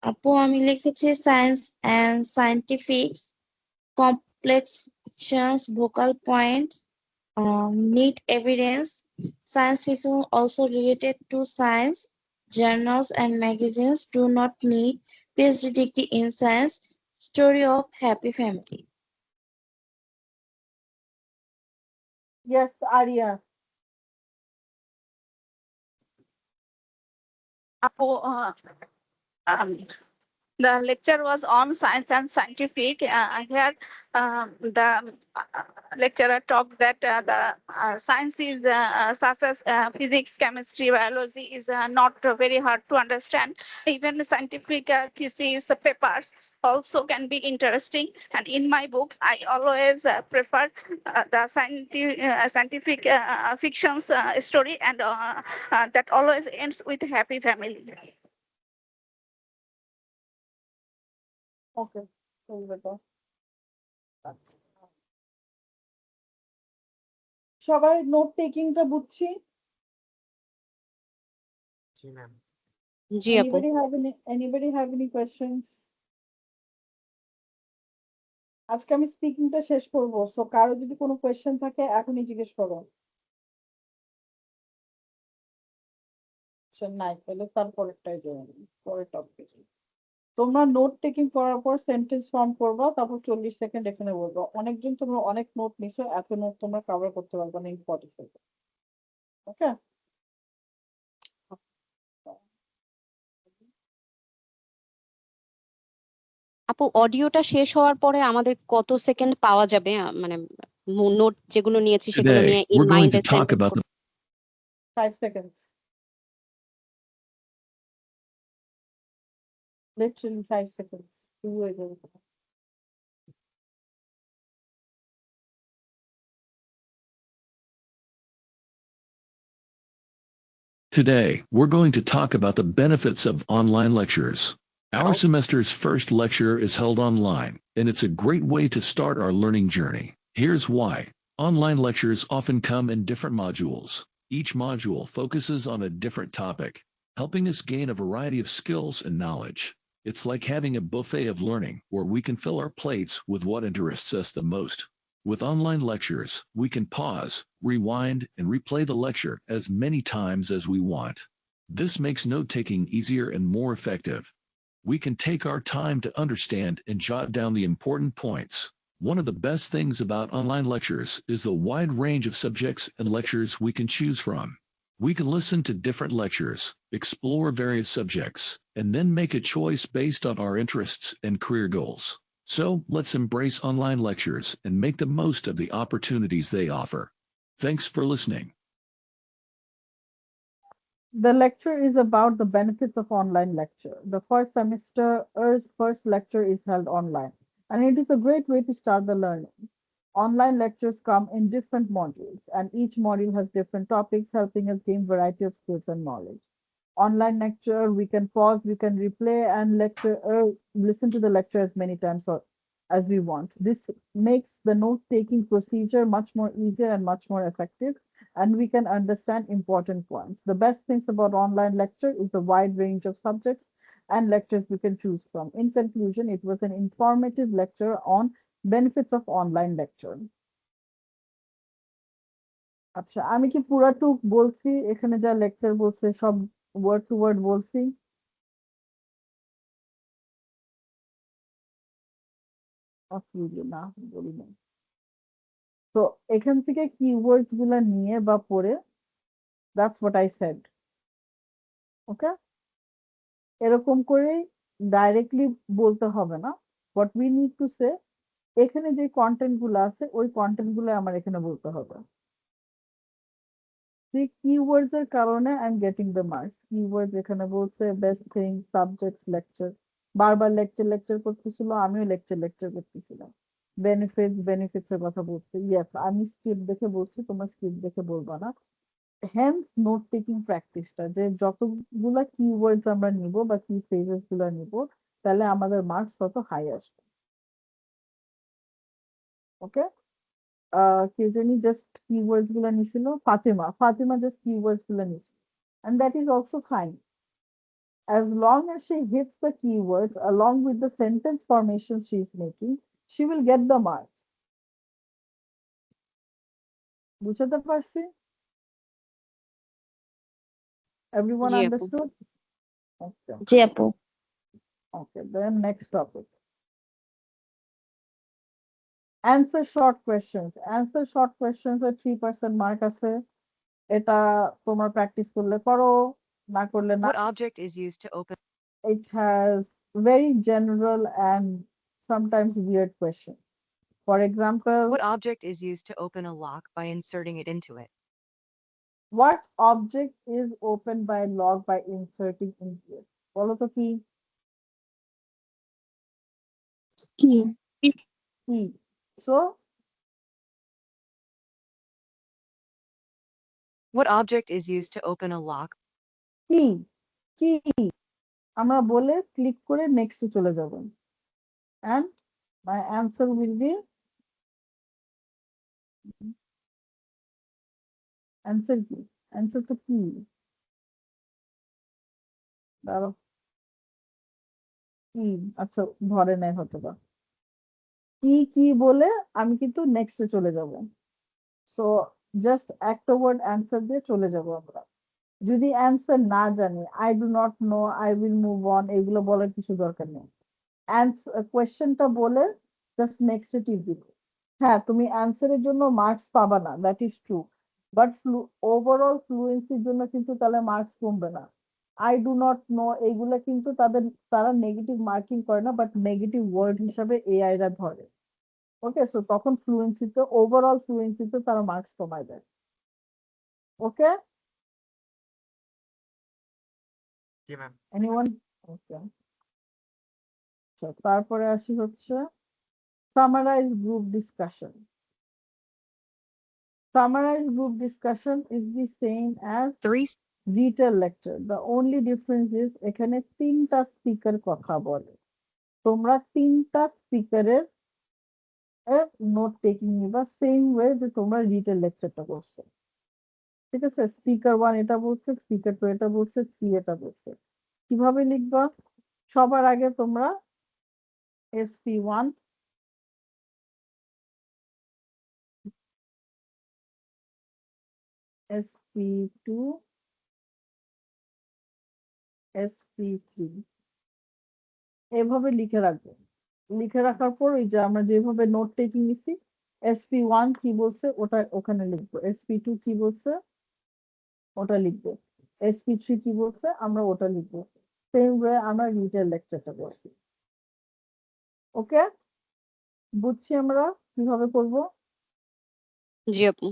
আপু আমি লিখেছি science and scientifics, complex fictions, vocal point, need evidence, science fiction also related to science, journals and magazines do not need PhD degree in science, story of happy family. Yes, Arya. Apo, the lecture was on science and scientific. Here, the lecturer talked that the science is such as physics, chemistry, biology is not very hard to understand. Even scientific thesis papers also can be interesting. And in my books, I always prefer the scientific fictions story, and that always ends with happy family. Okay, চলবে তো। সবাই note টেকিংটা বুঝছি? জি ma'am. জি আপু। Anybody have any questions? আজকে আমি স্পিকিংটা শেষ করব, so কারো যদি কোনো কোয়েশ্চেন থাকে এখনই জিজ্ঞেস করো। নাই তাহলে তারপরেরটাই যাই, পরের টপিকে। তোমরা নোট টেকিং করার পর সেন্টেন্স ফর্ম করবা, তারপর 40 সেকেন্ড এখানে বলবো। অনেকজন তোমরা অনেক নোট নিছো, এত নোট তোমরা কভার করতে পারবে না ইন 40 সেকেন্ড। ওকে? আপু অডিওটা শেষ হওয়ার পরে আমাদের কত সেকেন্ড পাওয়া যাবে? মানে নোট যেগুলো নিয়েছি সেগুলো Today, নিয়ে ইন we're going to মাইন্ডে talk sentence about the 5 seconds. Literally 5 seconds. শুরু হয়ে যাবে। Today, we're going to talk about the benefits of online lectures. Our semester's first lecture is held online, and it's a great way to start our learning journey. Here's why. Online lectures often come in different modules. Each module focuses on a different topic, helping us gain a variety of skills and knowledge. It's like having a buffet of learning where we can fill our plates with what interests us the most. With online lectures, we can pause, rewind, and replay the lecture as many times as we want. This makes note-taking easier and more effective. We can take our time to understand and jot down the important points. One of the best things about online lectures is the wide range of subjects and lectures we can choose from. We can listen to different lectures, explore various subjects, and then make a choice based on our interests and career goals. So, let's embrace online lectures and make the most of the opportunities they offer. Thanks for listening. The lecture is about the benefits of online lecture. The first semester's first lecture is held online, and it is a great way to start the learning. Online lectures come in different modules, and each module has different topics, helping us gain variety of skills and knowledge. Online lecture, we can pause, we can replay, and listen to the lecture as many times as we want. This makes the note-taking procedure much more easier and much more effective, and we can understand important points. The best things about online lecture is the wide range of subjects and lectures we can choose from. In conclusion, it was an informative lecture on benefits of online lecture. আচ্ছা, আমি কি পুরাটুক বলছি? এখানে যা lecture বলছে সব word two word বলছি? অসুবিধা না, বলি না। তো এখান থেকে কিওয়ার্ডস গুলা নিয়ে বা পড়ে, দ্যাটস হোয়াট আই সেড। ওকে, এরকম করে ডাইরেক্টলি বলতে হবে না, what we need to say, এখানে যে কন্টেন্ট গুলো আছে ওই কন্টেন্ট গুলো আমার এখানে বলতে হবে। যে কিওয়ার্ডস এর কারণে I am getting the marks. Keywords এখানে বলছে বেস্ট থিং, সাবজেক্টস, লেকচার, বারবার লেকচার লেকচার করতেছিল, আমিও লেকচার লেকচার করতেছিলাম। বেনিফিটস এর কথা বলছে, ইয়েস আমি স্ক্রিপ্ট দেখে বলছি, তোমার স্ক্রিপ্ট দেখে বলবা না। হ্যান্স নোট টেকিং প্র্যাকটিসটা, যে যতগুলা কিওয়ার্ডস আমরা নিব বা কি ফ্রেজেস গুলা নিব, তাহলে আমাদের মার্কস তত হাই আসবে। ওকে, কে জানি জাস্ট কিওয়ার্ডস গুলা নিছিল, ফাতিমা জাস্ট কিওয়ার্ডস গুলা নিছিল, and that is also fine as long as she hits the keywords along with the sentence formations she is making, she will get the marks. বুঝতে পারছি? Everyone জি আপু। understood? Okay. জি আপু। Okay, then next topic. Answer short questions. Answer short questions এর 3% mark আছে। এটা তোমরা practice করলে করো, না করলে না। What object is used to open? It has very general and sometimes weird questions. For example, What object is used to open a lock by inserting it into it? what object is opened by lock by inserting into it? বলো তো কি? Key. Key. So, What object is used to open a lock? key. Key. আমরা বলে click করে নেক্সটে চলে যাব। And my answer will be answer কি? Answer তো কি? দাঁড়াও, কি? আচ্ছা, ধরে নেয় হয়তো বা। কি বলে আমি কিন্তু নেক্সটে চলে যাব। সো জাস্ট একটা ওয়ার্ড অ্যান্সার দিয়ে চলে যাব আমরা। যদি অ্যান্সার না জানি, I do not no, I will move on, এগুলো বলার কিছু দরকার নেই। কোয়েশ্চেনটা বলে জাস্ট নেক্সটে টিপ দিবে। হ্যাঁ, তুমি অ্যান্সারের জন্য মার্কস পাবা না, that is true, but overall ফ্লুয়েন্সির জন্য কিন্তু তাহলে মার্কস কমবে না। আই ডু নট নো এইগুলা কিন্তু তারা নেগেটিভ মার্কিং করে না, বাট নেগেটিভ ওয়ার্ড হিসাবে এআই রা ধরে। ওকে, সো তখন ফ্লুয়েন্সিতে, ওভারঅল ফ্লুয়েন্সিতে তারা মার্কস কমায় দেয়। ওকে, জি ম্যাম। এনিওয়ান? ওকে, তারপরে আসি হচ্ছে summarize group discussion. Summarized group discussion is the same as detailed lecture. The only difference is এখানে 3টা স্পিকার কথা বলে। তোমরা 3টা স্পিকারের নোট টেকিং নিবা, সেম ওয়ে যে তোমরা ডিটেল লেকচারটা করছো। ঠিক আছে, স্পিকার 1 এটা বলছে, স্পিকার 2 এটা বলছে, 3 এটা বলছে। কিভাবে লিখবা? সবার আগে তোমরা SP1, SP2, SP3 এভাবে লিখে রাখবো। লিখে রাখার পর ওই যে আমরা যেভাবে নোট টেকিং নিছি, SP1 কি বলছে ওটা ওখানে লিখবো, SP2 কি বলছে ওটা লিখবো, SP3 কি বলছে আমরা ওটা লিখবো। সেম ওয়ে আমরা ডিটেল লেকচারটা করছি। ওকে, বুঝছি আমরা কিভাবে করব। জি আপু।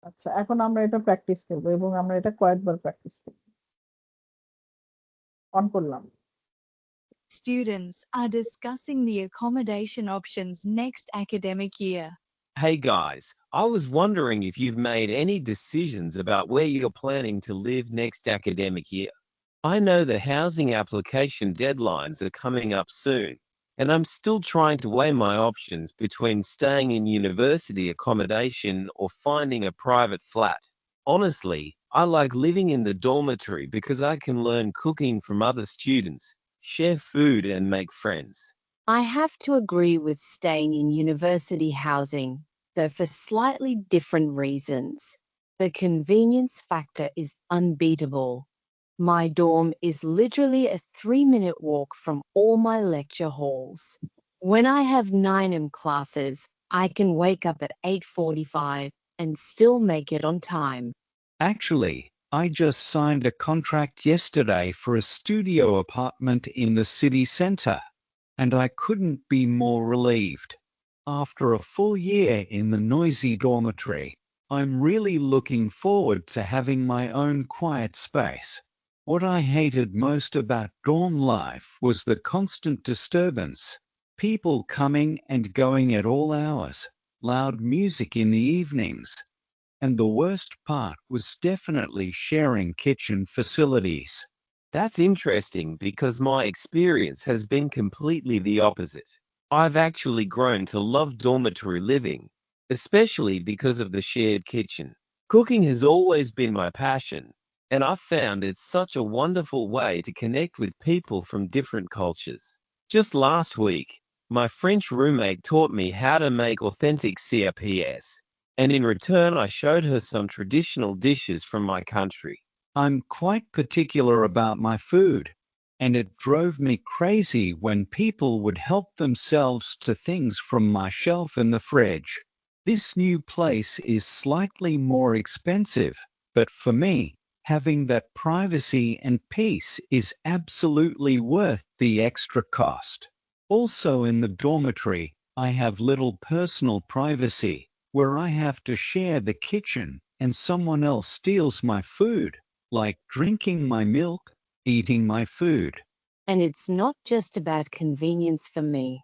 আচ্ছা, এখন আমরা এটা প্র্যাকটিস করবো এবং আমরা এটা কয়েকবার প্র্যাকটিস করব। অন করলাম। Students are discussing the accommodation options next academic year. Hey guys, I was wondering if you've made any decisions about where you're planning to live next academic year. I know the housing application deadlines are coming up soon, and I'm still trying to weigh my options between staying in university accommodation or finding a private flat. Honestly, I like living in the dormitory because I can learn cooking from other students, share food, and make friends. I have to agree with staying in university housing, though for slightly different reasons. The convenience factor is unbeatable. My dorm is literally a 3-minute walk from all my lecture halls. When I have 9M classes, I can wake up at 8:45 and still make it on time. Actually, I just signed a contract yesterday for a studio apartment in the city center, and I couldn't be more relieved. After a full year in the noisy dormitory, I'm really looking forward to having my own quiet space. What I hated most about dorm life was the constant disturbance, people coming and going at all hours, loud music in the evenings, and the worst part was definitely sharing kitchen facilities. That's interesting because my experience has been completely the opposite. I've actually grown to love dormitory living, especially because of the shared kitchen. Cooking has always been my passion, and I've found it's such a wonderful way to connect with people from different cultures. Just last week, my French roommate taught me how to make authentic CRPS, and in return I showed her some traditional dishes from my country. I'm quite particular about my food, and it drove me crazy when people would help themselves to things from my shelf in the fridge. This new place is slightly more expensive, but for me, having that privacy and peace is absolutely worth the extra cost. Also in the dormitory, I have little personal privacy, where I have to share the kitchen and someone else steals my food, like drinking my milk, eating my food. And it's not just about convenience for me.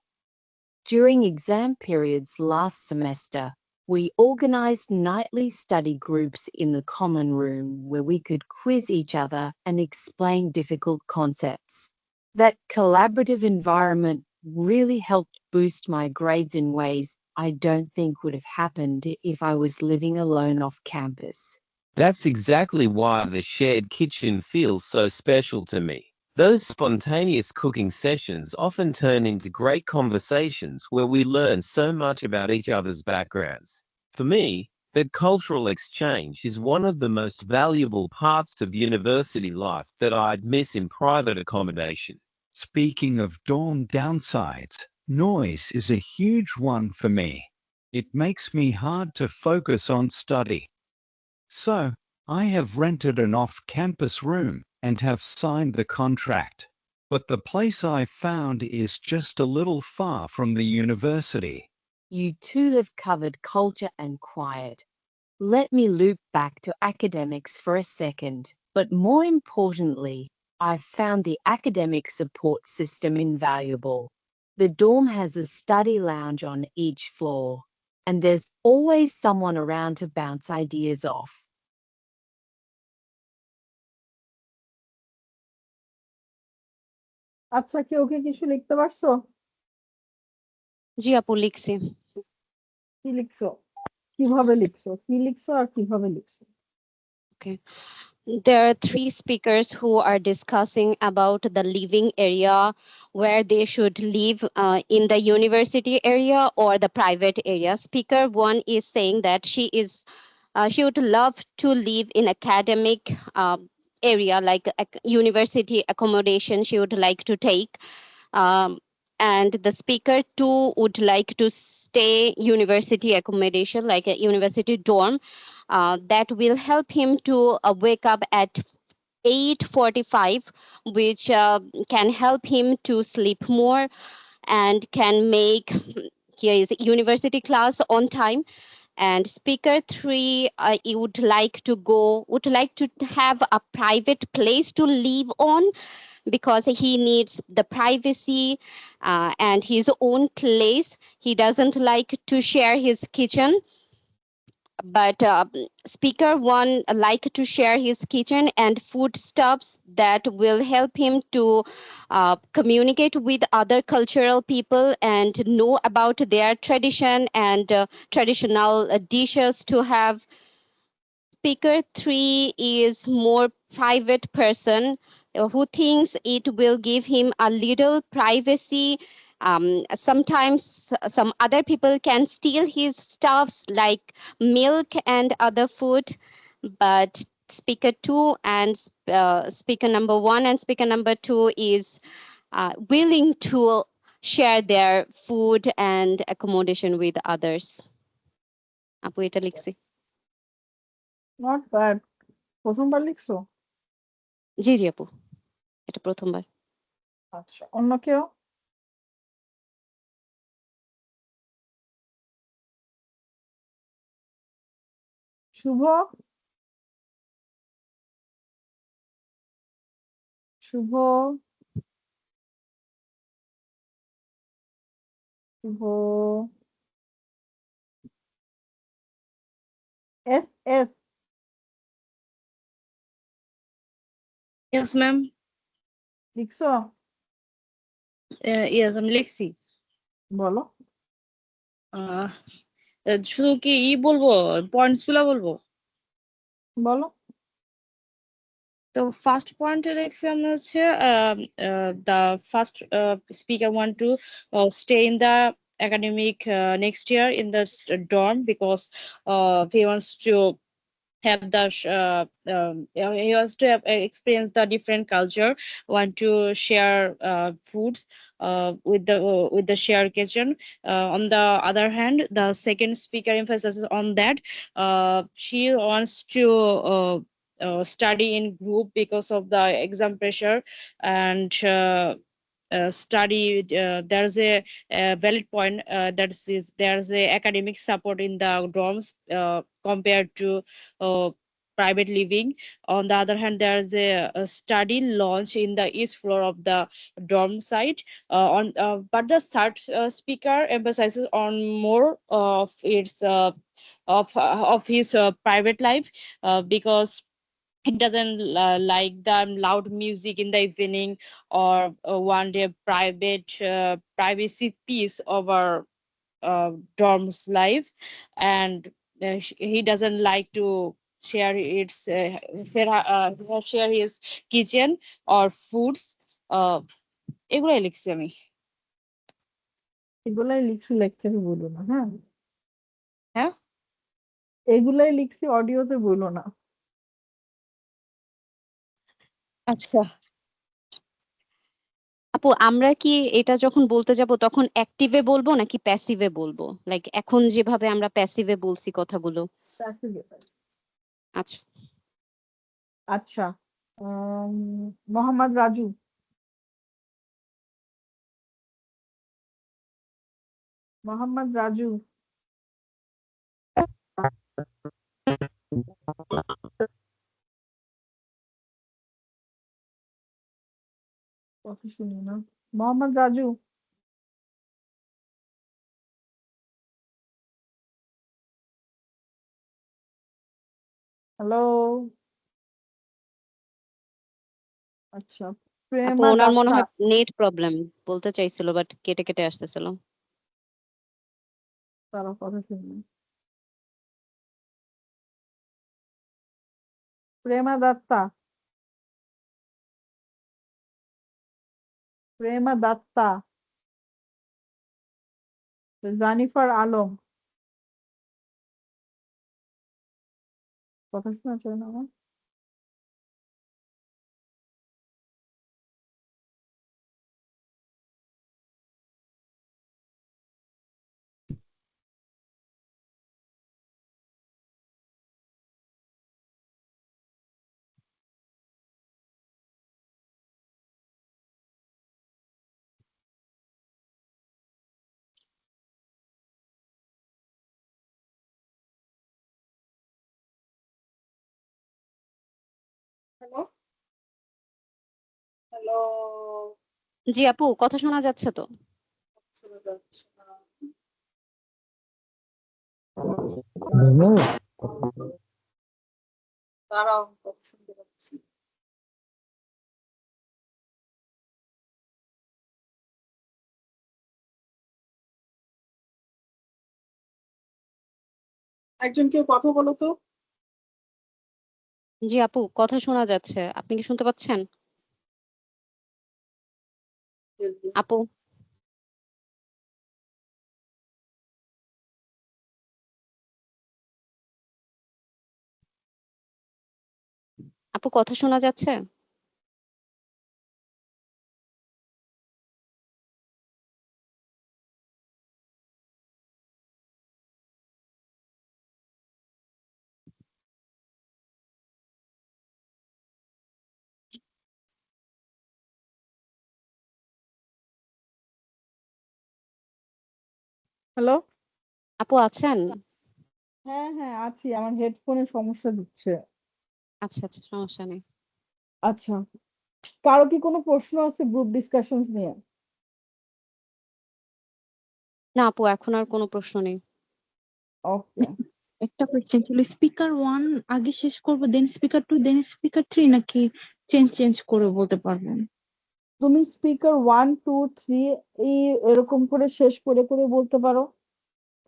During exam periods last semester, we organized nightly study groups in the common room where we could quiz each other and explain difficult concepts. That collaborative environment really helped boost my grades in ways I don't think would have happened if I was living alone off campus. That's exactly why the shared kitchen feels so special to me. Those spontaneous cooking sessions often turn into great conversations where we learn so much about each other's backgrounds. For me, that cultural exchange is one of the most valuable parts of university life that I'd miss in private accommodation. Speaking of dorm downsides, noise is a huge one for me. It makes me hard to focus on study. So, I have rented an off-campus room and have signed the contract. But the place I found is just a little far from the university. You two have covered culture and quiet. Let me loop back to academics for a second. But more importantly, I've found the academic support system invaluable. The dorm has a study lounge on each floor, and there's always someone around to bounce ideas off. আচ্ছা, কেউ কি কিছু লিখতে পারছো? জি আপু, লিখছি। কি লিখছো? কিভাবে লিখছো? কি লিখছো আর কিভাবে লিখছো? Okay. There are three speakers who are discussing about the living area, where they should live in the university area or the private area. Speaker one is saying that she would love to live in academic area, like university accommodation she would like to take. And the speaker two would like to stay university accommodation, like a university dorm. That will help him to wake up at 8:45, which can help him to sleep more and can make his university class on time. And speaker three would like to have a private place to live on, because he needs the privacy and his own place. He doesn't like to share his kitchen, but speaker one like to share his kitchen and foodstuffs that will help him to communicate with other cultural people and know about their tradition and traditional dishes to have. Speaker three is more private person who thinks it will give him a little privacy. Sometimes some other people can steal his stuffs like milk and other food, but speaker two and speaker number one and speaker number two is willing to share their food and accommodation with others. আপু এটা লিখছি। Not bad. প্রথমবার লিখছো? জি জি আপু, এটা প্রথমবার। আচ্ছা, অন্য কেউ? Shubho? Shubho? Shubho? Yes yes yes ma'am. লিখছো? ইয়েস আমি লিখছি। বলো। আহ, শুধু কি বলবো, পয়েন্টস গুলা বলবো? বলো। তো ফার্স্ট পয়েন্টে লিখছি আমরা হচ্ছে the first speaker want to stay in the academic next year in the dorm because he wants to have the he wants to have, experience the different culture, want to share foods with the share kitchen. On the other hand, the second speaker emphasizes on that she wants to study in group because of the exam pressure and study. There's a valid point that is there's a academic support in the dorms compared to private living. On the other hand, there's a study launch in the east floor of the dorm site. But the third speaker emphasizes on more of its of his private life because he doesn't like the loud music in the evening or want a private privacy piece of our dorm's life, and he doesn't like to share its share his kitchen or foods. এগুলাই লিখছি আমি। এগুলাই লিখছি, লেকচারে বলো না, হ্যাঁ? হ্যাঁ এগুলাই লিখছি, অডিওতে বলো না। আচ্ছা। আপু আমরা কি এটা যখন বলতে যাব তখন অ্যাক্টিভে বলবো নাকি প্যাসিভে বলবো? লাইক এখন যেভাবে আমরা প্যাসিভে বলছি কথাগুলো। আচ্ছা আচ্ছা, মোহাম্মদ রাজু। মোহাম্মদ রাজু। কথা শুনি না। মোহাম্মদ রাজু। হ্যালো। আচ্ছা, আপু প্রেমা ওনার মনে দত্তা। হয় নেট প্রবলেম বলতে চাইছিল, বাট কেটে কেটে আসতেছিল। তারা কথা শুনি। প্রেমা দত্তা। প্রেমা দত্তা। জানিফার আলম। কথা শোনা যায় না আমার? হ্যালো। হ্যালো। জি আপু, কথা শোনা যাচ্ছে তো? শোনা যাচ্ছে না। দাঁড়াও, কথা শুনতে পাচ্ছি। একজন কেউ কথা বলো তো। জি আপু, কথা শোনা যাচ্ছে, আপনি কি শুনতে পাচ্ছেন? আপু আপু কথা শোনা যাচ্ছে? হ্যালো? আপু আছেন? হ্যাঁ, হ্যাঁ আছি। আমার হেডফোনে সমস্যা দিচ্ছে। আচ্ছা, আচ্ছা সমস্যা নেই। আচ্ছা। কারো কি কোনো প্রশ্ন আছে গ্রুপ ডিসকাশনস নিয়ে? না আপু এখন আর কোনো প্রশ্ন নেই। ওকে। একটা কোয়েশ্চেন ছিল, স্পিকার 1 আগে শেষ করব, দেন স্পিকার 2, দেন স্পিকার 3, নাকি চেঞ্জ করে বলতে পারবেন? তুমি স্পিকার 1, 2, 3 এরকম করে শেষ করে বলতে পারো।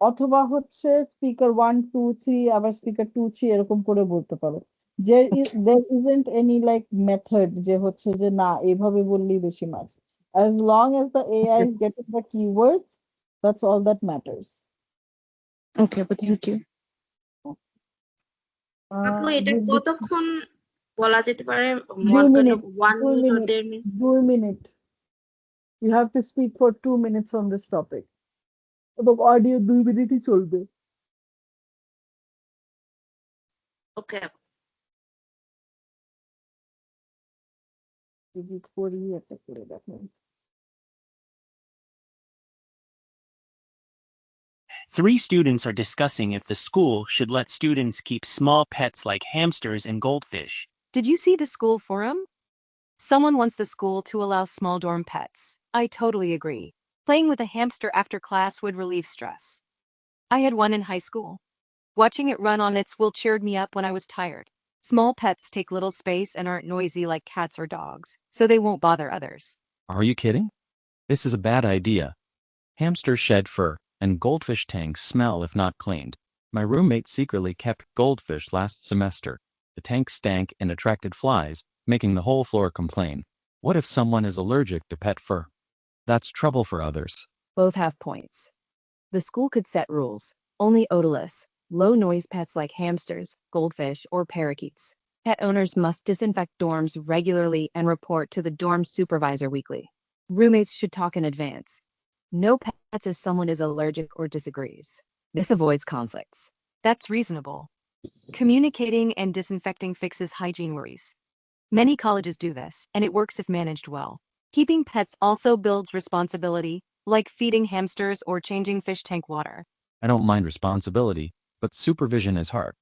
অথবা হচ্ছে স্পিকার 1, 2, 3 আবার স্পিকার 2, 3 এরকম করে বলতে পারো। there isn't any like method যে হচ্ছে যে না এভাবে বললেই বেশি marks. As long as the AI is getting the keywords, that's all that matters. ওকে আপু, থ্যাংক ইউ। আপু এটা Group কতক্ষণ বলা যেতে পারে? 2 1 minutes, 1 2 minute or minutes, 1.5 minute? 2 minutes. You have to speak for 2 minutes on this topic. এবং audio 2 মিনিটই চলবে। ওকে। Edit করি একটা করে দেখেন। Three students are discussing if the school should let students keep small pets like hamsters and goldfish. Did you see the school forum? Someone wants the school to allow small dorm pets. I totally agree. Playing with a hamster after class would relieve stress. I had one in high school. Watching it run on its wheel cheered me up when I was tired. Small pets take little space and aren't noisy like cats or dogs, so they won't bother others. Are you kidding? This is a bad idea. Hamsters shed fur, and goldfish tanks smell if not cleaned. My roommate secretly kept goldfish last semester. The tank stank and attracted flies, making the whole floor complain. What if someone is allergic to pet fur? That's trouble for others. Both have points. The school could set rules. Only odorless, low-noise pets like hamsters, goldfish, or parakeets. Pet owners must disinfect dorms regularly and report to the dorm supervisor weekly. Roommates should talk in advance. No pets if someone is allergic or disagrees. This avoids conflicts. That's reasonable. Communicating and disinfecting fixes hygiene worries. Many colleges do this, and it works if managed well. Keeping pets also builds responsibility, like feeding hamsters or changing fish tank water. I don't mind responsibility, but supervision is hard.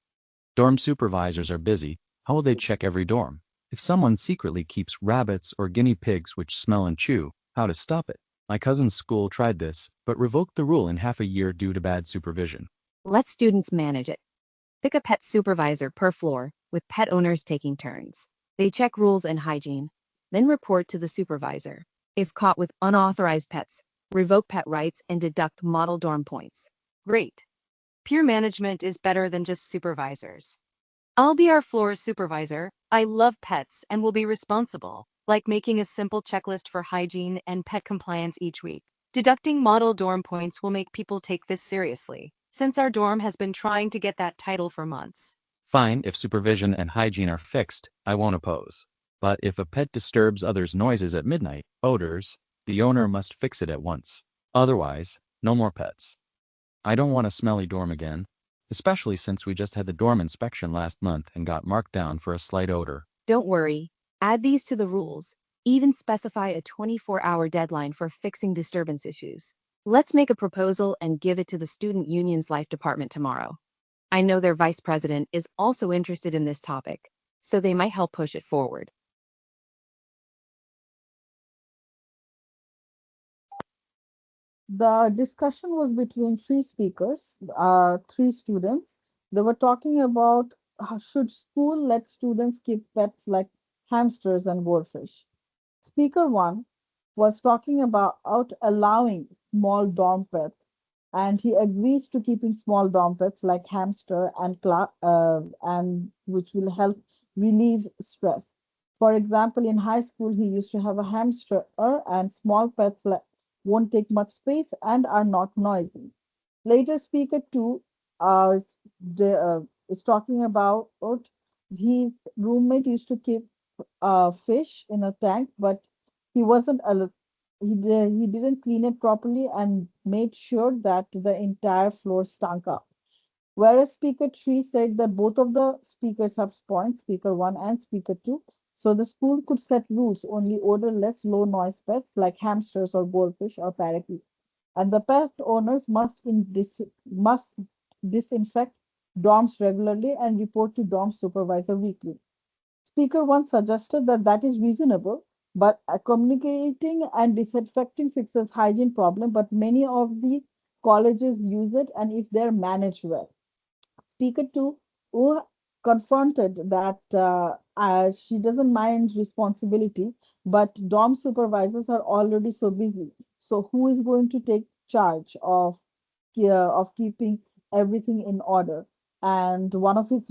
Dorm supervisors are busy. How will they check every dorm? If someone secretly keeps rabbits or guinea pigs which smell and chew, how to stop it? My cousin's school tried this, but revoked the rule in half a year due to bad supervision. Let students manage it. Pick a pet supervisor per floor, with pet owners taking turns. They check rules and hygiene, then report to the supervisor. If caught with unauthorized pets, revoke pet rights and deduct model dorm points. Great. Peer management is better than just supervisors. I'll be our floor's supervisor. I love pets and will be responsible, like making a simple checklist for hygiene and pet compliance each week. Deducting model dorm points will make people take this seriously, since our dorm has been trying to get that title for months. Fine, if supervision and hygiene are fixed, I won't oppose. But if a pet disturbs others' noises at midnight, odors, the owner must fix it at once. Otherwise, no more pets. I don't want a smelly dorm again, especially since we just had the dorm inspection last month and got marked down for a slight odor. Don't worry. Add these to the rules. Even specify a 24-hour deadline for fixing disturbance issues. Let's make a proposal and give it to the student union's life department tomorrow. I know their vice president is also interested in this topic, so they might help push it forward. The discussion was between three speakers, three students. They were talking about should school let students keep pets like hamsters and goldfish. Speaker 1 was talking about allowing small dorm pets, and he agrees to keeping small dorm pets like hamster and which will help relieve stress. For example, in high school, he used to have a hamster and small pets won't take much space and are not noisy. Later, speaker 2 uh, is talking about his roommate used to keep fish in a tank, but he wasn't he didn't clean it properly and made sure that the entire floor stunk up. Whereas speaker 3 said that both of the speakers have points, speaker 1 and speaker 2. So the school could set rules, only odorless, low noise pets like hamsters or goldfish or parakeets. and the pet owners must disinfect dorms regularly and report to dorm supervisor weekly. Speaker one suggested that that is reasonable, but communicating and disinfecting fixes hygiene problem, but many of the colleges use it and if they're managed well. Speaker two, who confronted that she doesn't mind responsibility, but dorm supervisors are already so busy. So who is going to take charge of keeping everything in order? And one of his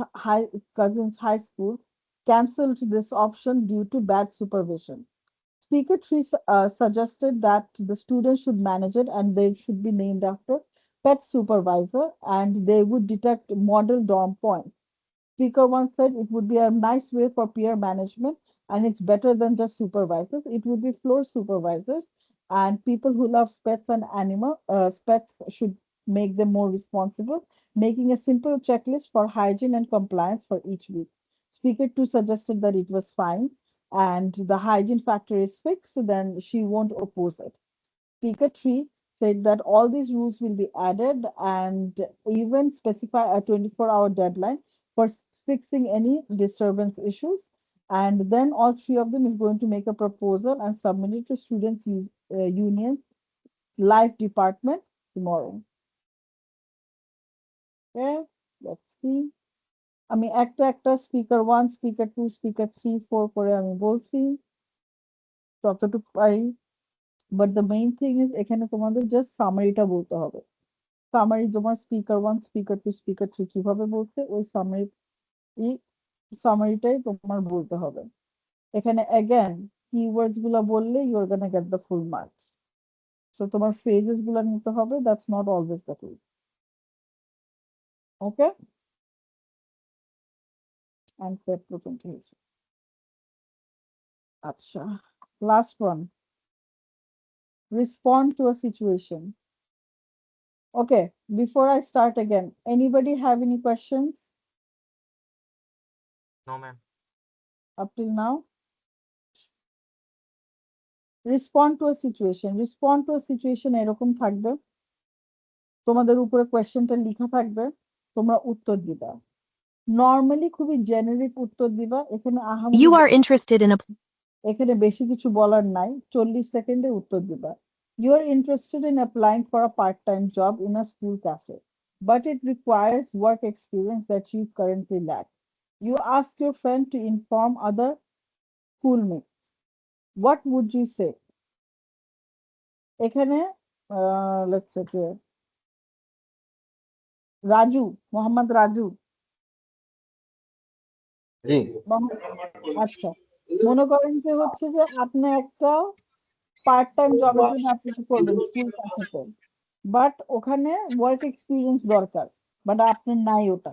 cousins' high school cancelled this option due to bad supervision. Speaker 3 suggested that the students should manage it and they should be named after pet supervisor and they would detect model dorm points. Speaker 1 said it would be a nice way for peer management and it's better than just supervisors. It would be floor supervisors and people who love pets and pets should make them more responsible, making a simple checklist for hygiene and compliance for each week. Speaker 2 suggested that it was fine and the hygiene factor is fixed, then she won't oppose it. Speaker 3 said that all these rules will be added and even specify a 24-hour deadline for fixing any disturbance issues. And then all three of them is going to make a proposal and submit it to students' union life department tomorrow. Okay, let's see. আমি একটা speaker 1 speaker 2 speaker 3 4 করে আমি বলছি যতটুকু পারি but the main thing is এখানে তোমাদের just সামারিটা বলতে হবে সামারি তোমার স্পিকার 1 স্পিকার 2 স্পিকার 3 কিভাবে বলছে ওই সামারিটাই তোমার বলতে হবে এখানে অ্যাগেন কিওয়ার্ডস গুলা বললে you are gonna get the full marks so তোমার ফ্রেজেস গুলা নিতে হবে that's not always the case okay and set presentation. Acha. Last one. Respond to a situation. Okay, before I start again, anybody have any questions No, ma'am. up till now? Respond to a situation. Respond to a situation এরকম থাকবে তোমাদের উপরে কোয়েশ্চেনটা লেখা থাকবে তোমরা উত্তর দিবা নরমালি খুবই জেনারিক উত্তর দিবা এখানে You are interested in a এখানে বেশি কিছু বলার নাই 40 সেকেন্ডে উত্তর দিবা you are interested in applying for a part-time job in a school cafe but it requires work experience that you currently lack you ask your friend to inform other schoolmates what would you say এখানে let's say Raju Mohammad Raju জি আচ্ছা মনে করেন যে হচ্ছে যে আপনি একটা part time জবের জন্য অ্যাপ্লাই করবেন স্কুল ক্যাফেতে বাট ওখানে ওয়ার্ক এক্সপিরিয়েন্স দরকার বাট আপনার নাই ওটা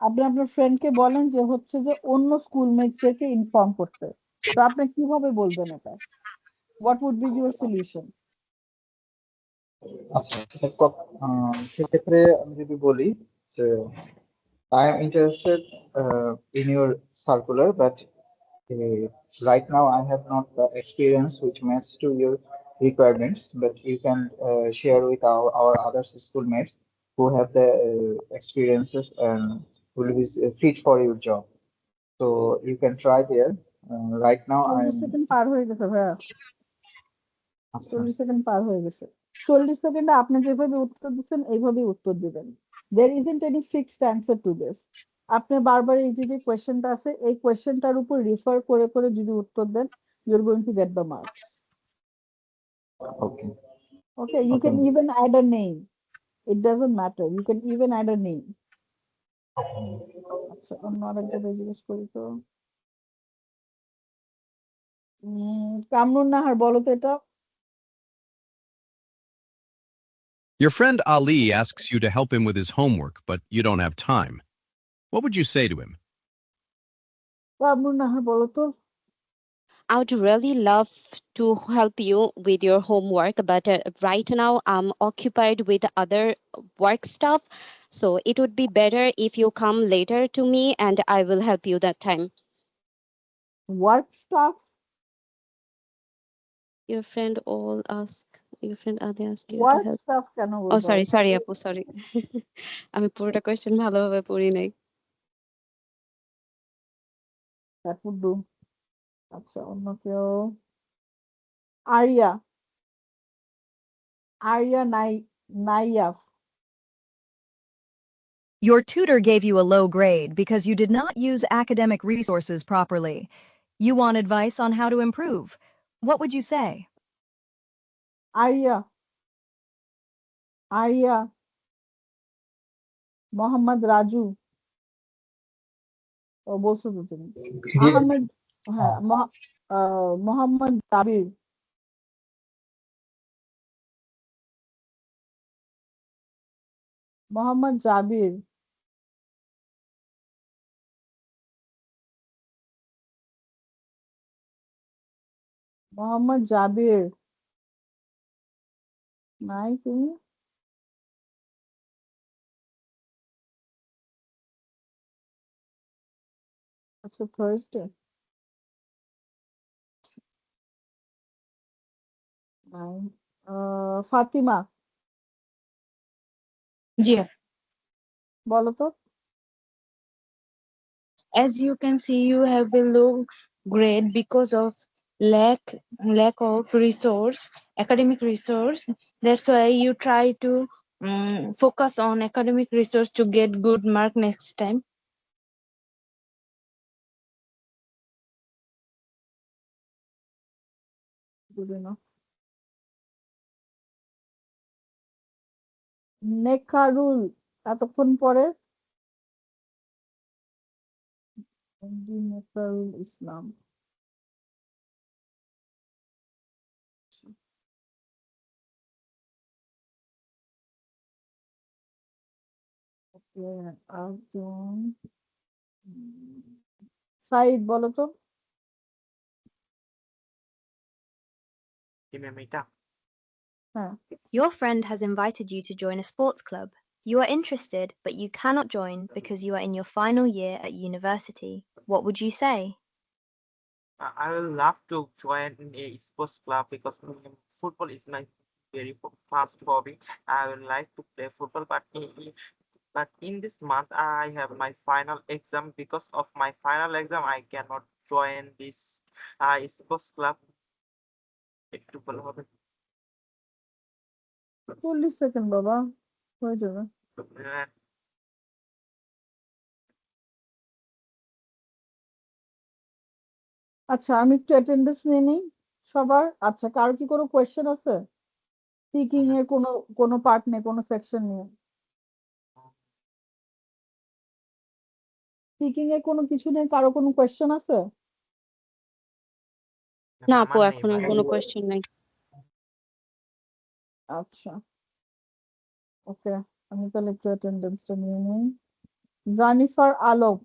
আপনি আপনার ফ্রেন্ডকে বলেন যে হচ্ছে যে অন্য স্কুলমেটসদেরকে ইনফর্ম করতে তো আপনি কিভাবে বলবেন এটা what would be your solution আচ্ছা সেক্ষেত্রে আমি যদি বলি যে I am interested in your circular, but right now I have not the experience which matches to your requirements. But you can share with our other schoolmates who have the experiences and will be fit for your job. So you can try there. Right now I 40 am. Second পার হয়ে গেছে ভাইয়া আচ্ছা 40 second পার হয়ে গেছে 40 সেকেন্ডে আপনি যেভাবে উত্তর দিচ্ছেন এইভাবেই উত্তর দিবেন there isn't any fixed answer to this আপনি বারবার এই যে কোয়েশ্চেনটা আছে এই কোয়েশ্চেনটার উপর রিফার করে করে যদি উত্তর দেন you are going to get the marks Okay. okay you can even add a name it doesn't matter you can even add a name আচ্ছা অন্য আরেকটা জিজ্ঞেস করি তো কামরুন নাহার বলো তো এটা Your friend Ali asks you to help him with his homework, but you don't have time. What would you say to him? Kamrun Nahar বলো তো I would really love to help you with your homework, but right now I'm occupied with other work stuff. So it would be better if you come later to me and I will help you that time. work stuff Your friend all ask Your friend Ade asked you to What help. stuff কেন Oh, বলবো? sorry, আপু, sorry. আমি পুরোটা question ভালোভাবে পড়ি নাই। That would do. আচ্ছা, অন্য কেউ? Arya Naiyaf. Your tutor gave you a low grade because you did not use academic resources properly. You want advice on how to improve. What would you say? Arya Mohammad Raju. ও বলছো তো তুমি। আহমেদ, হ্যাঁ, মোহাম্মদ জাবির। মোহাম্মদ জাবির। মোহাম্মদ জাবির। নাই তুমি? আচ্ছা, Thursday. নাই। ফাতিমা, জি বলো তো। as you can see you have a low grade because of lack of resource, academic resource. That's why you try to focus on academic resource to get good mark next time. Good enough. নেকারুল, এতক্ষণ পরে। নেকারুল ইসলাম। একজন। সাইদ, বলো তো। কি ma'am এটা? হ্যাঁ। Your friend has invited you to join a sports club. You are interested, but you cannot join because you are in your final year at university. What would you say? I will love to join a sports club because football is my very fast hobby. I would like to play football, but in this month I have my final exam. Because of my final exam, I cannot join this sports club. একটু ভালো হবে। 40 second বাবা, হয়ে যাবে। আচ্ছা, আমি একটু attendance নিয়ে নিই সবার। আচ্ছা, কারো কি কোনো কোয়েশ্চেন আছে? স্পিকিং এর কোনো পার্ট নেই, কোনো সেকশন নিয়ে? স্পিকিং এর কোনো কিছু নেই, কারো কোনো কোয়েশ্চেন আছে? না আপু, এখন আর কোনো কোয়েশ্চেন নাই। আচ্ছা, ওকে, আমি তাহলে একটু অ্যাটেন্ডেন্সটা নিয়ে নিই। জানিফার আলম,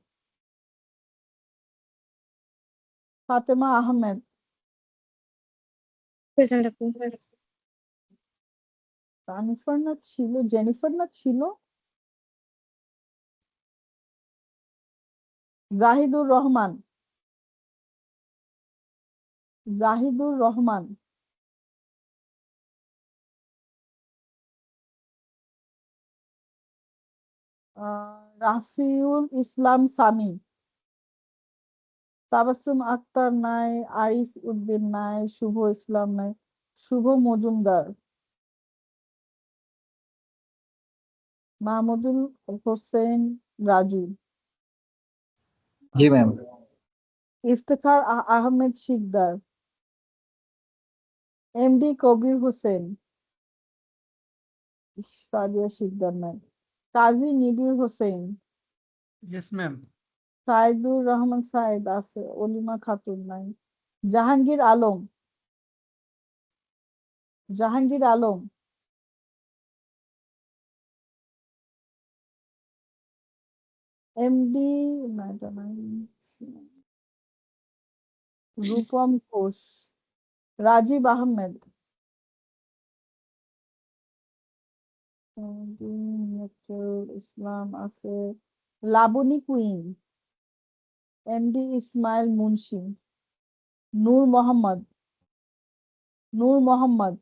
ফাতেমা আহমেদ, প্রেজেন্ট আপু। জানিফার না ছিল, জেনিফার না ছিল? জাহিদুর রহমান, জাহিদুর রহমান, রাফিউল ইসলাম সামি, তাবাসসুম আক্তার নাই, আরিফ উদ্দিন নাই, শুভ ইসলাম নাই, শুভ মজুমদার, মাহমুদুল হোসেন রাজু, জি ম্যাম। ইফতেখার আহমেদ শিকদার, এমডি কবির হোসেন, সাদিয়া শিকদার নাই, কাজী নিবির হোসেন, Yes, ma'am. সাইদুর রহমান সাইদ আছে, অলিমা খাতুন নাই, জাহাঙ্গীর আলম, জাহাঙ্গীর আলম, এমডি না, এটা নাই, রূপম ঘোষ, রাজীব আহমেদ, ইসলাম আছে, লাবণী কুইন, এমডি ইসমাইল মুন্সি, নূর মোহাম্মদ, নূর মোহাম্মদ,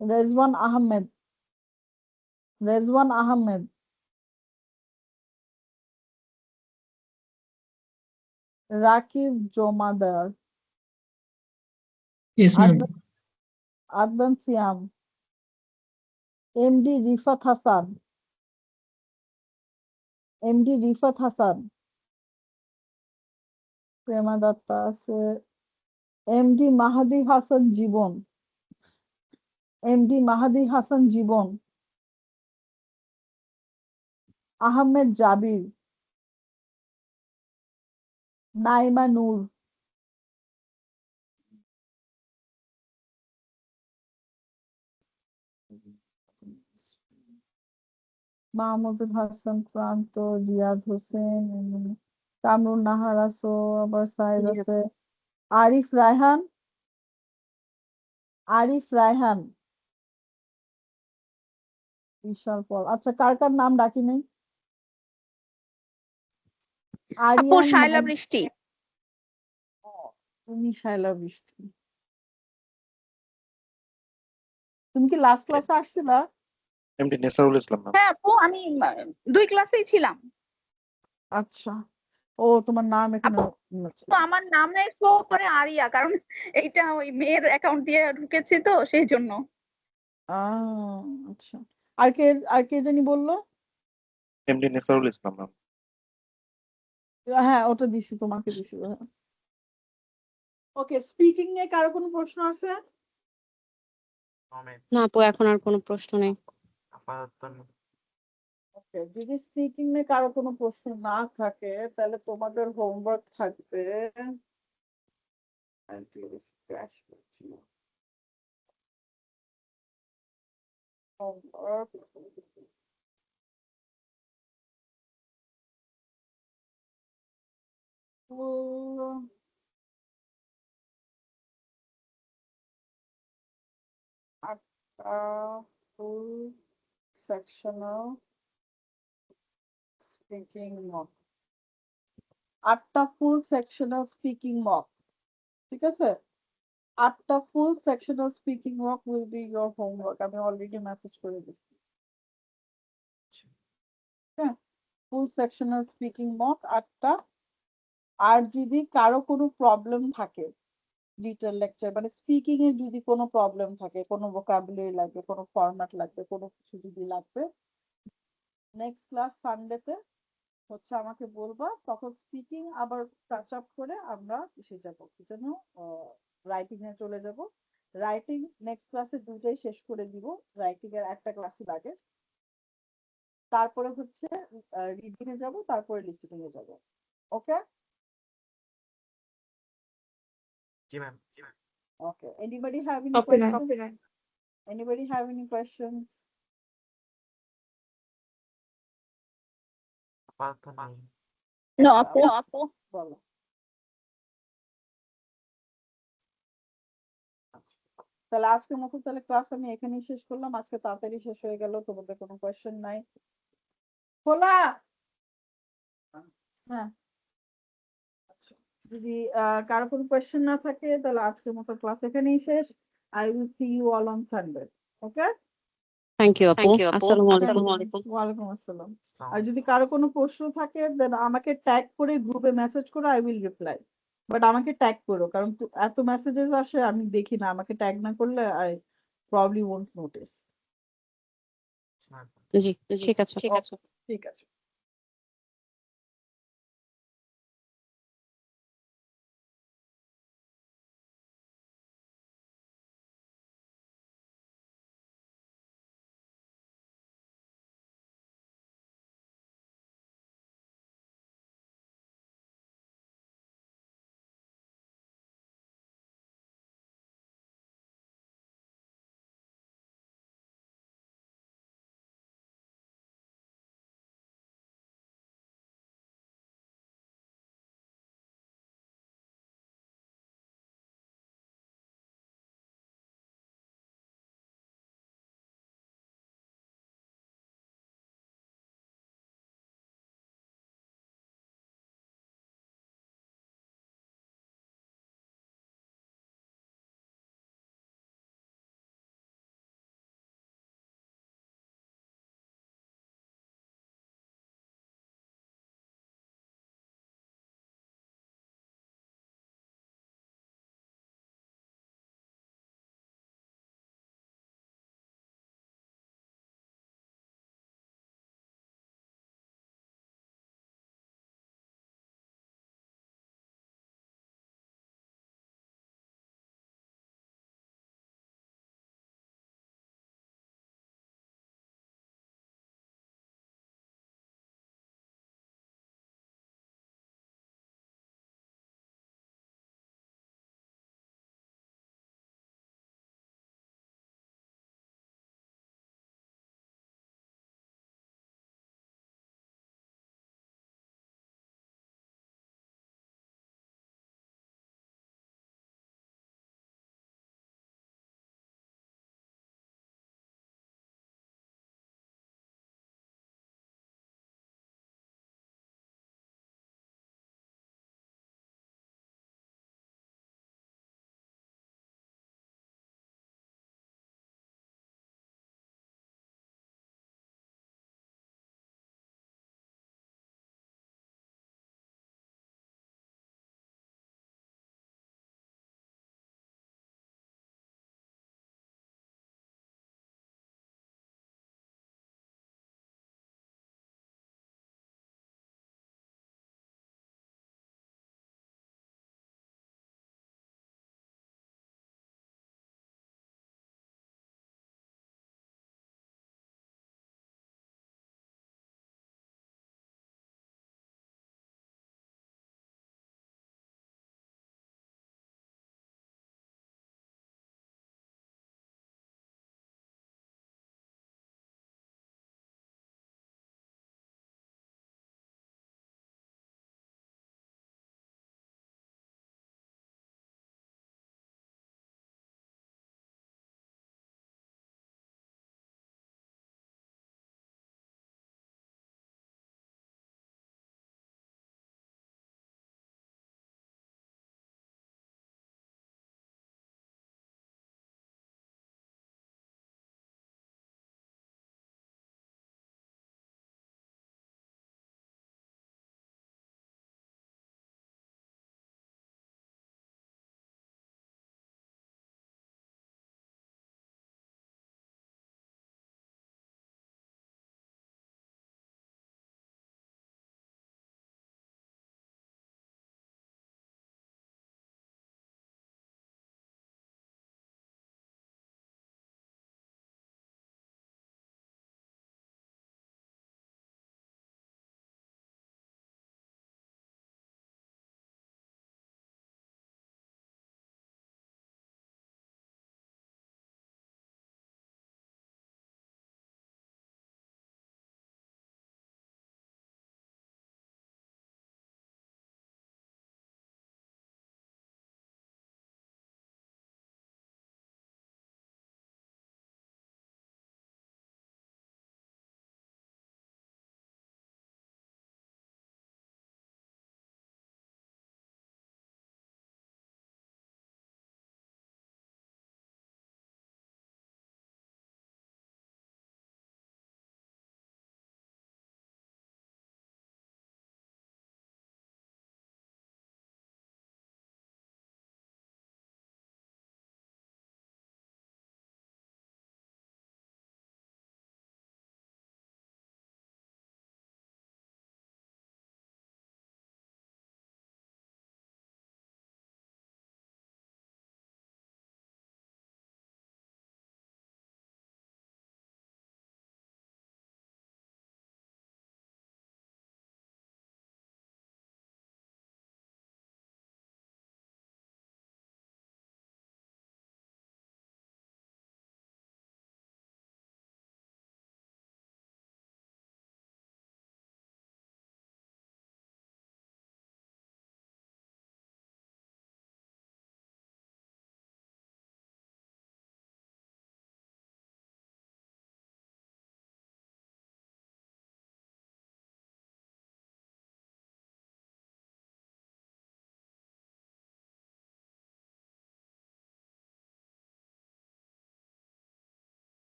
রেজওয়ান আহমেদ, রেজওয়ান আহমেদ, রাকিব জমাদার, Yes, ma'am. আদনান সিয়াম, এমডি রিফাত হাসান, এমডি রিফাত হাসান, প্রেমা দত্তা আছে, এমডি মাহাদি হাসান জীবন, এমডি মাহাদি হাসান জীবন, আহমেদ জাবির, নাইমা নূর, মাহমুদুল হাসান প্রান্ত, রিয়াদ হোসেন, কামরুন নাহার আছো, আবার সাইদ আছে, আরিফ রায়হান, আরিফ রায়হান, বিশাল পল। আচ্ছা, কার কার নাম ডাকি নাই? আপু আরিয়ান শায়লা মম- বৃষ্টি। ও, তুমি শায়লা বৃষ্টি। তুমি কি লাস্ট ক্লাসে আসছিলা? এমডি নেসারুল ইসলাম ম্যাম। হ্যাঁ আপু, আমি 2 ক্লাসেই ছিলাম। আচ্ছা, ও তোমার নাম এখানে আছে। তো আমার নামে শো করে আরিয়া, কারণ এইটা ওই মেয়ের অ্যাকাউন্ট দিয়ে ঢুকেছি তো সেই জন্য। আচ্ছা, আর কে জানি বললো? এমডি নেসারুল ইসলাম ম্যাম। হ্যাঁ, ওটা দিছি, তোমাকে দিছি। ওকে, স্পিকিং নিয়ে কারো কোনো প্রশ্ন আছে? না আপু, এখন আর কোনো প্রশ্ন নেই। আপাতত নেই। ওকে, যদি স্পিকিং নিয়ে কারো কোনো প্রশ্ন না থাকে তাহলে তোমাদের হোমওয়ার্ক থাকবে। Homework. Full sectional speaking mock. 8টা ফুল সেকশনাল স্পিকিং মক, ঠিক আছে? 8টা full sectional speaking mock will be your homework. আমি অলরেডি মেসেজ করে দিচ্ছি। হ্যাঁ, ফুল সেকশনাল স্পিকিং মক 8টা। আর যদি কারো কোনো প্রবলেম থাকে, ডিটেল লেকচার মানে স্পিকিং এর যদি কোনো প্রবলেম থাকে, কোনো ভোকাবুলারি লাগবে, কোনো ফরম্যাট লাগবে, কোনো কিছু যদি লাগবে, নেক্সট ক্লাস সানডেতে হচ্ছে আমাকে বলবা, তখন স্পিকিং আবার টাচ আপ করে আমরা এসে যাবো, কি যেন রাইটিং এ চলে যাব। রাইটিং নেক্সট ক্লাসে 2টাই শেষ করে দিব, রাইটিং এর একটা ক্লাসই লাগে। তারপরে হচ্ছে রিডিং এ যাব, তারপরে লিসেনিং এ যাব। ওকে জি ম্যাম, জি ma'am. Okay, anybody have any Okay, ma'am. Question? Anybody have any question? আপাতত নেই। No আপু। বলো। তাহলে আজকের মতো তাহলে ক্লাস আমি এখানেই শেষ করলাম। আজকে তাড়াতাড়ি শেষ হয়ে গেল, তোমাদের কোনো কোয়েশ্চেন নাই? খোলা। হ্যাঁ, আচ্ছা, যদি কারো কোনো কোয়েশ্চেন না থাকে তাহলে আজকের মতো ক্লাস এখানেই শেষ। I will see you all on Sunday. Okay, thank you আপু। আসসালামু আলাইকুম। ওয়ালাইকুম আসসালাম। আর যদি কারো কোনো প্রশ্ন থাকে দেন আমাকে ট্যাগ করে গ্রুপে মেসেজ করো, আই উইল রিপ্লাই। বাট আমাকে ট্যাগ করো, কারণ এত মেসেজেস আসে আমি দেখি না। আমাকে ট্যাগ না করলে আই প্রবলি ওয়ন্ট নোটিস। জি, ঠিক আছে। ঠিক আছে।